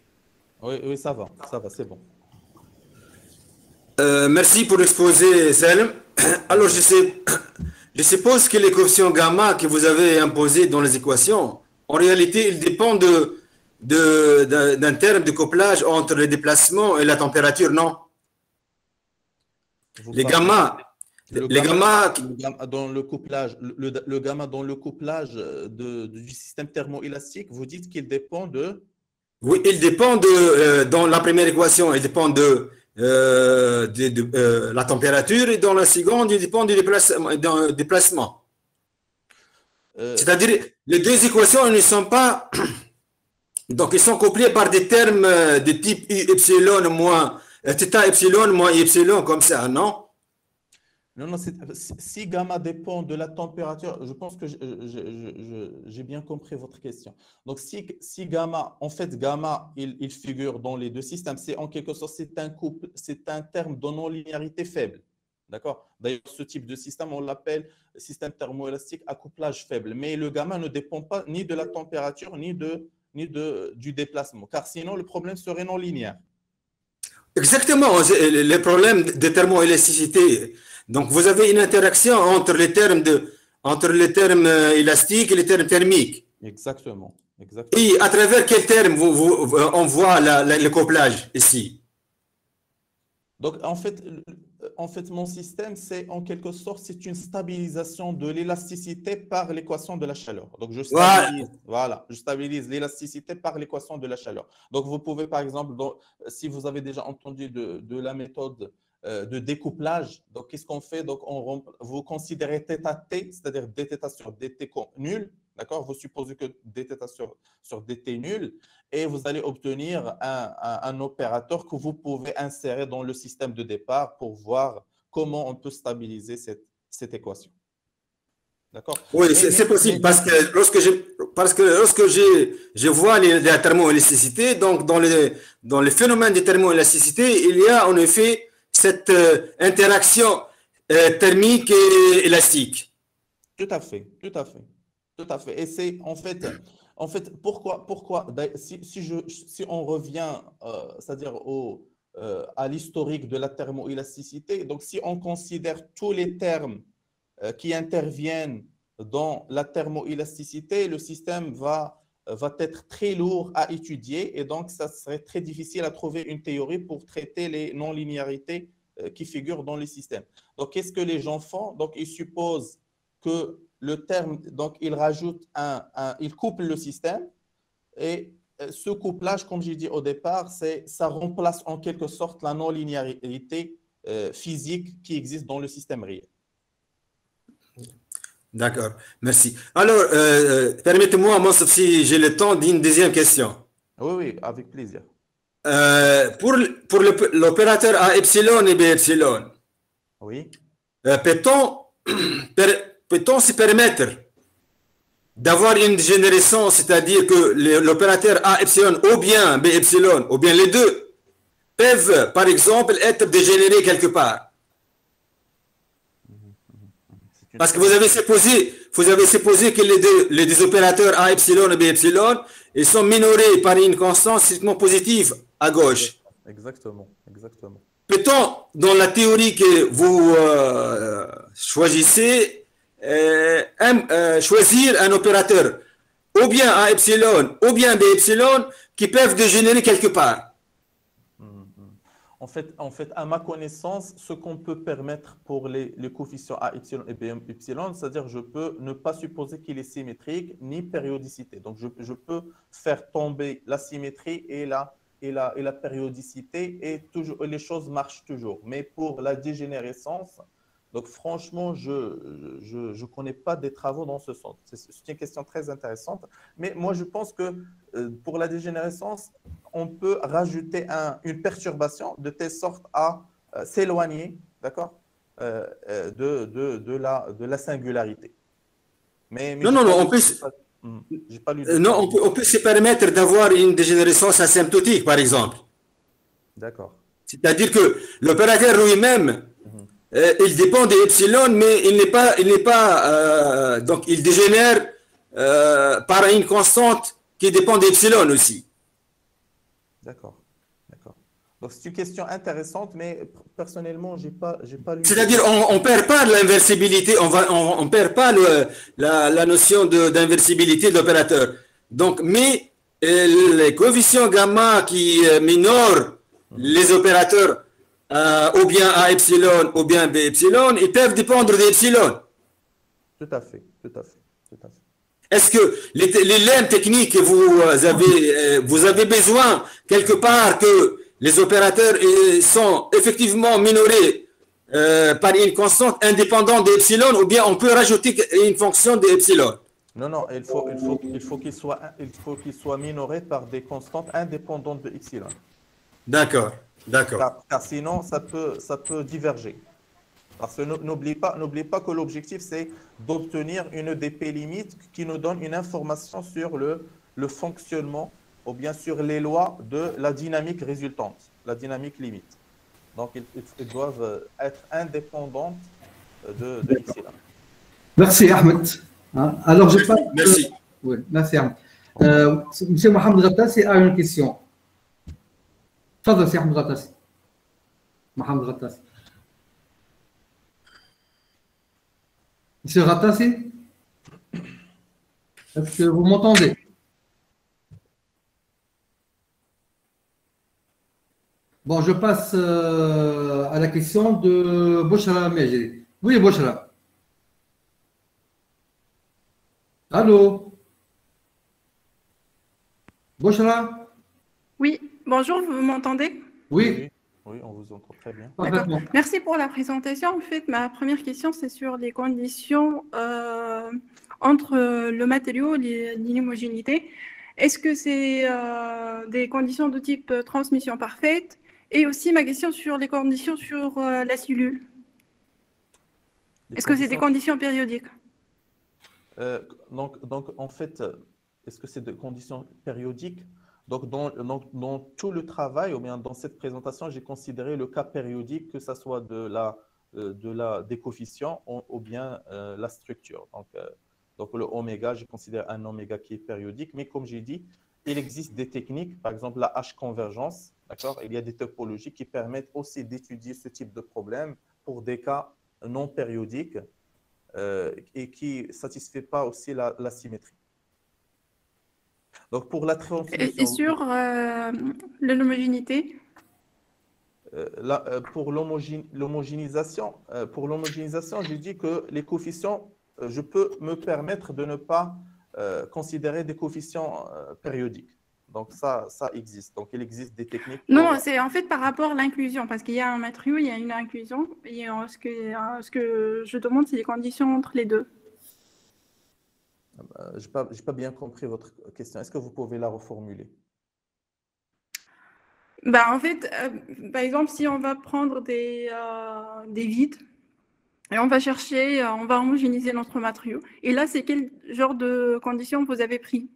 Oui, ça va, c'est bon. Merci pour l'exposé, Selm. Alors, je suppose que les coefficients gamma que vous avez imposés dans les équations, en réalité, ils dépendent d'un terme de couplage entre le déplacement et la température, non? Les gamma, dans le couplage, le gamma dans le couplage du système thermoélastique, vous dites qu'il dépend de... Oui, il dépend dans la première équation, il dépend de la température, et dans la seconde, il dépend du déplacement. C'est-à-dire, les deux équations ne sont pas... Donc, ils sont couplés par des termes de type U epsilon moins θ epsilon moins I epsilon, comme ça, non? Non, si gamma dépend de la température, je pense que j'ai bien compris votre question. Donc, si gamma, en fait, gamma, il figure dans les deux systèmes, c'est en quelque sorte, c'est un terme de non-linéarité faible. D'accord? D'ailleurs, ce type de système, on l'appelle système thermoélastique à couplage faible. Mais le gamma ne dépend pas ni de la température, ni du déplacement, car sinon, le problème serait non linéaire. Exactement, le problème de thermoélasticité. Donc, vous avez une interaction entre les termes élastiques et les termes thermiques. Exactement. Et à travers quel terme on voit le couplage ici? Donc, en fait, mon système, c'est en quelque sorte, c'est une stabilisation de l'élasticité par l'équation de la chaleur. Donc, je stabilise l'élasticité par l'équation de la chaleur. Donc, vous pouvez, par exemple, si vous avez déjà entendu de la méthode de découplage, donc qu'est-ce qu'on fait? Donc, vous considérez θt, c'est-à-dire dθ sur dt nul, d'accord? Vous supposez que dθ sur dt nul, et vous allez obtenir un opérateur que vous pouvez insérer dans le système de départ pour voir comment on peut stabiliser cette équation. D'accord? Oui, c'est possible parce que lorsque je vois la thermoélasticité, donc dans les phénomènes de thermoélasticité, il y a en effet cette interaction thermique et élastique. Tout à fait. Et c'est en fait, pourquoi si on revient, c'est-à-dire à l'historique de la thermoélasticité, donc si on considère tous les termes qui interviennent dans la thermoélasticité, le système va être très lourd à étudier, et donc ça serait très difficile à trouver une théorie pour traiter les non-linéarités qui figurent dans les systèmes. Donc, qu'est-ce que les gens font? Donc, ils supposent que le terme, donc ils rajoutent ils couplent le système, et ce couplage, comme j'ai dit au départ, ça remplace en quelque sorte la non-linéarité physique qui existe dans le système réel. D'accord, merci. Alors, permettez-moi, moi, si j'ai le temps, d'une deuxième question. Oui, avec plaisir. Pour l'opérateur A epsilon et B epsilon, oui. Peut-on se permettre d'avoir une génération, c'est-à-dire que l'opérateur A epsilon ou bien B epsilon, ou bien les deux, peuvent, par exemple, être dégénérés quelque part? Parce que vous avez supposé que les deux opérateurs A epsilon et B epsilon, ils sont minorés par une constante strictement positive à gauche. Exactement. Peut-on, dans la théorie que vous choisissez, choisir un opérateur, ou bien A epsilon, ou bien B epsilon, qui peuvent dégénérer quelque part. En fait, à ma connaissance, ce qu'on peut permettre pour les coefficients A epsilon et B epsilon, c'est-à-dire je peux ne pas supposer qu'il est symétrique ni périodicité. Donc, je peux faire tomber la symétrie et la périodicité et toujours, les choses marchent toujours. Mais pour la dégénérescence, donc franchement, je ne connais pas des travaux dans ce sens. C'est une question très intéressante. Mais moi, je pense que pour la dégénérescence, on peut rajouter une perturbation de telle sorte à s'éloigner, d'accord, de la singularité. Mais Non, non, non, on peut, j'ai pas lu non, on peut se permettre d'avoir une dégénérescence asymptotique, par exemple. D'accord. C'est-à-dire que l'opérateur lui-même, il dépend des epsilon, mais il n'est pas donc il dégénère par une constante qui dépend des epsilon aussi. D'accord. Donc, c'est une question intéressante, mais personnellement, j'ai pas lu. C'est-à-dire, on ne perd pas l'inversibilité, on perd pas la notion d'inversibilité de l'opérateur. Donc, mais les coefficients gamma qui minorent les opérateurs, ou bien A epsilon, ou bien B epsilon, ils peuvent dépendre des epsilon. Tout à fait. Est-ce que les lemmes techniques que vous avez besoin quelque part que les opérateurs sont effectivement minorés par une constante indépendante des epsilon, ou bien on peut rajouter une fonction des epsilon? Non, il faut qu'il soit minoré par des constantes indépendantes de epsilon. D'accord. Car sinon, ça peut diverger. Parce que n'oublie pas que l'objectif, c'est d'obtenir une DP limite qui nous donne une information sur le fonctionnement ou bien sur les lois de la dynamique résultante, la dynamique limite. Donc, ils doivent être indépendantes de epsilon. Merci, Ahmed. Alors, je passe. Merci. Oui, merci, Ahmed. Monsieur Mohamed Ghattassi a une question. Fadal, c'est Ahmed Ghattassi. Mohamed Ghattassi. Monsieur Ghattassi, est-ce que vous m'entendez? Bon, je passe à la question de Bouchra Mejri. Oui, Bouchra. Allô? Bouchra? Oui, bonjour, vous m'entendez? Oui. Oui, on vous entend très bien. Parfaitement. Merci pour la présentation. En fait, ma première question, c'est sur les conditions entre le matériau et l'inhomogénéité. Est-ce que c'est des conditions de type transmission parfaite? Et aussi ma question sur les conditions sur la cellule. Est-ce que c'est des conditions périodiques? Donc, en fait, est-ce que c'est des conditions périodiques? Donc, dans tout le travail, ou bien dans cette présentation, j'ai considéré le cas périodique, que ce soit des coefficients ou bien la structure. Donc, le oméga, j'ai considéré un oméga qui est périodique, mais comme j'ai dit, il existe des techniques, par exemple la H-convergence, d'accord? Il y a des topologies qui permettent aussi d'étudier ce type de problème pour des cas non périodiques et qui ne satisfait pas aussi la symétrie. Donc, pour la transmission… Et sur l'homogénéité? Pour l'homogénéisation, j'ai dit que les coefficients, je peux me permettre de ne pas considérer des coefficients périodiques. Donc, ça existe. Donc, il existe des techniques… Non, c'est en fait par rapport à l'inclusion, parce qu'il y a un matériau, il y a une inclusion. Et ce que je demande, c'est les conditions entre les deux. Je n'ai pas bien compris votre question. Est-ce que vous pouvez la reformuler? En fait, par exemple, si on va prendre des vides et on va chercher, on va homogénéiser notre matériau. Et là, c'est quel genre de conditions vous avez pris?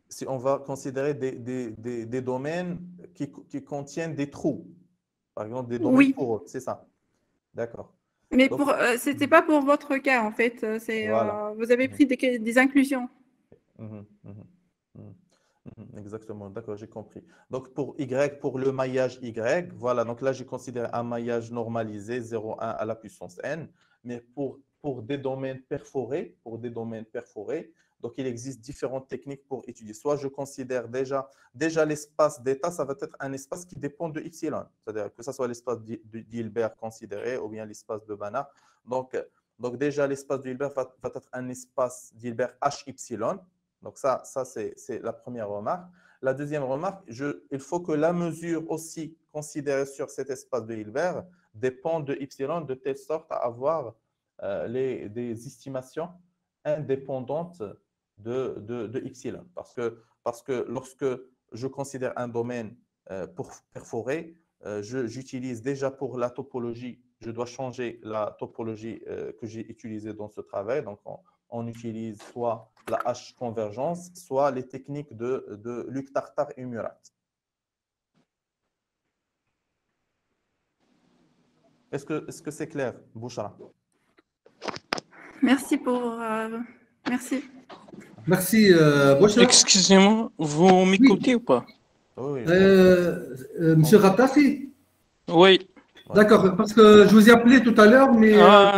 Si on va considérer des domaines qui contiennent des trous, par exemple des domaines poreux, c'est ça? D'accord. Mais ce n'était pas pour votre cas, en fait. Voilà. Vous avez pris des inclusions. Exactement, d'accord, j'ai compris. Donc, pour Y, pour le maillage Y, voilà, donc là, j'ai considéré un maillage normalisé 0,1 à la puissance n, mais pour pour des domaines perforés, donc il existe différentes techniques pour étudier. Soit je considère déjà l'espace d'état, ça va être un espace qui dépend de epsilon, c'est-à-dire que ce soit l'espace d'Hilbert considéré ou bien l'espace de Banach. Donc déjà, l'espace d'Hilbert va être un espace d'Hilbert H epsilon. Donc ça c'est la première remarque. La deuxième remarque, il faut que la mesure aussi considérée sur cet espace de Hilbert dépend de epsilon de telle sorte à avoir des estimations indépendantes de epsilon. Parce que lorsque je considère un domaine pour perforer, j'utilise déjà pour la topologie, je dois changer la topologie que j'ai utilisée dans ce travail. Donc, on utilise soit la H-convergence, soit les techniques de Luc Tartar et Murat. Est-ce que c'est clair, Bouchra? Merci merci. Merci, Bouchra. Excusez-moi, vous m'écoutez ou pas? Oui. Monsieur Rattafi? Oui. D'accord, parce que je vous ai appelé tout à l'heure, mais...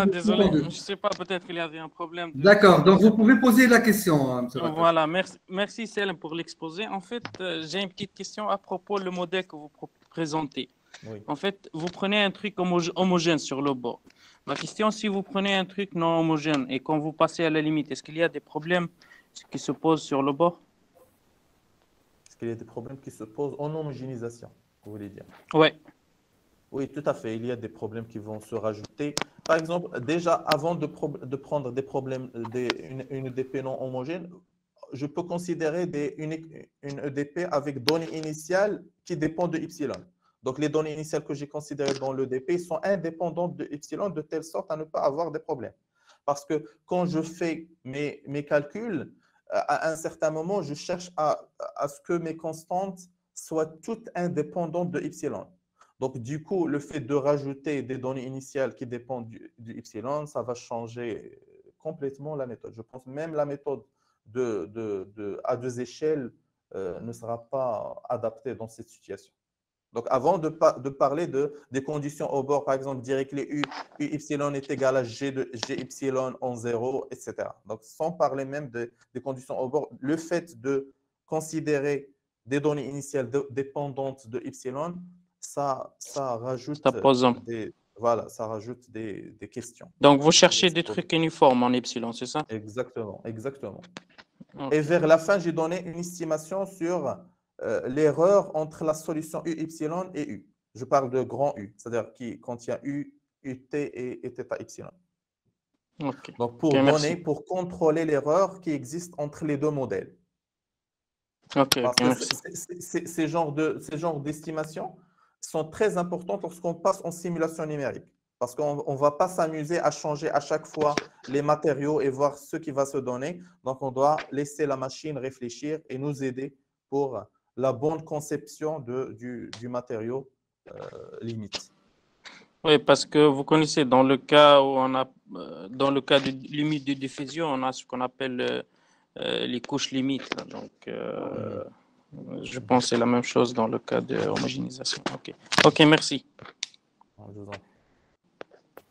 désolé, je ne sais pas, peut-être qu'il y avait un problème. D'accord, donc vous pouvez poser la question, hein, monsieur Rattafi. Voilà, merci Selim pour l'exposé. En fait, j'ai une petite question à propos du modèle que vous présentez. Oui. En fait, vous prenez un truc homogène sur le bord. Ma question, si vous prenez un truc non homogène et quand vous passez à la limite, est-ce qu'il y a des problèmes qui se posent sur le bord? Est-ce qu'il y a des problèmes qui se posent en homogénéisation, vous voulez dire? Oui. Oui, tout à fait. Il y a des problèmes qui vont se rajouter. Par exemple, déjà, avant de prendre des problèmes, une EDP non homogène, je peux considérer une EDP avec données initiales qui dépendent de epsilon. Donc, les données initiales que j'ai considérées dans l'EDP sont indépendantes de epsilon de telle sorte à ne pas avoir des problèmes. Parce que quand je fais mes calculs, à un certain moment, je cherche à ce que mes constantes soient toutes indépendantes de epsilon. Donc, du coup, le fait de rajouter des données initiales qui dépendent du epsilon, ça va changer complètement la méthode. Je pense même la méthode à deux échelles ne sera pas adaptée dans cette situation. Donc, avant de parler des conditions au bord, par exemple, dire que les U epsilon est égal à G epsilon en 0, etc. Donc, sans parler même des conditions au bord, le fait de considérer des données initiales dépendantes de epsilon, ça rajoute ça rajoute des questions. Donc, vous cherchez des trucs uniformes en epsilon, c'est ça? Exactement. Okay. Et vers la fin, j'ai donné une estimation sur l'erreur entre la solution U epsilon et U. Je parle de grand U, c'est-à-dire qui contient U, UT et θ epsilon. Okay. Donc, pour contrôler l'erreur qui existe entre les deux modèles. Ces genres d'estimations sont très importantes lorsqu'on passe en simulation numérique. Parce qu'on ne va pas s'amuser à changer à chaque fois les matériaux et voir ce qui va se donner. Donc, on doit laisser la machine réfléchir et nous aider pour la bonne conception du matériau limite. Oui, parce que vous connaissez, dans le cas où dans le cas de limite de diffusion, on a ce qu'on appelle les couches limites. Donc, je pense que c'est la même chose dans le cas de homogénéisation. Ok, merci.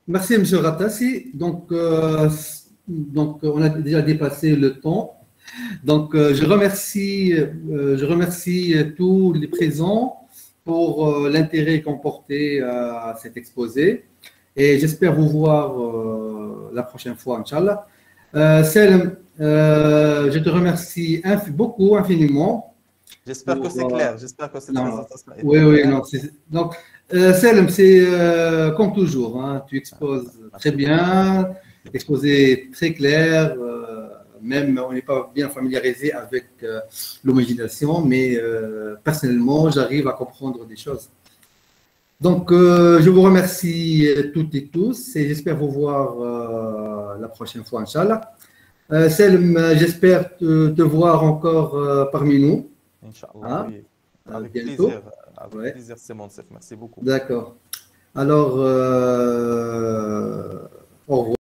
Merci, M. Ratassi. Donc, on a déjà dépassé le temps. Donc, je remercie tous les présents pour l'intérêt qu'on portait à cet exposé. Et j'espère vous voir la prochaine fois, Inch'Allah. Selim, je te remercie beaucoup, infiniment. J'espère que c'est clair. J'espère que c'est très intéressant. Oui. Non, donc, Selim, c'est comme toujours. Hein, tu exposes très bien, exposé très clair. Même on n'est pas bien familiarisé avec l'homogénéisation, mais personnellement, j'arrive à comprendre des choses. Donc, je vous remercie toutes et tous et j'espère vous voir la prochaine fois, Inch'Allah. Selim, j'espère te voir encore parmi nous. Inch'Allah, oui. Avec bientôt. Plaisir. Avec plaisir, c'est mon chef. Merci beaucoup. D'accord. Alors, au revoir.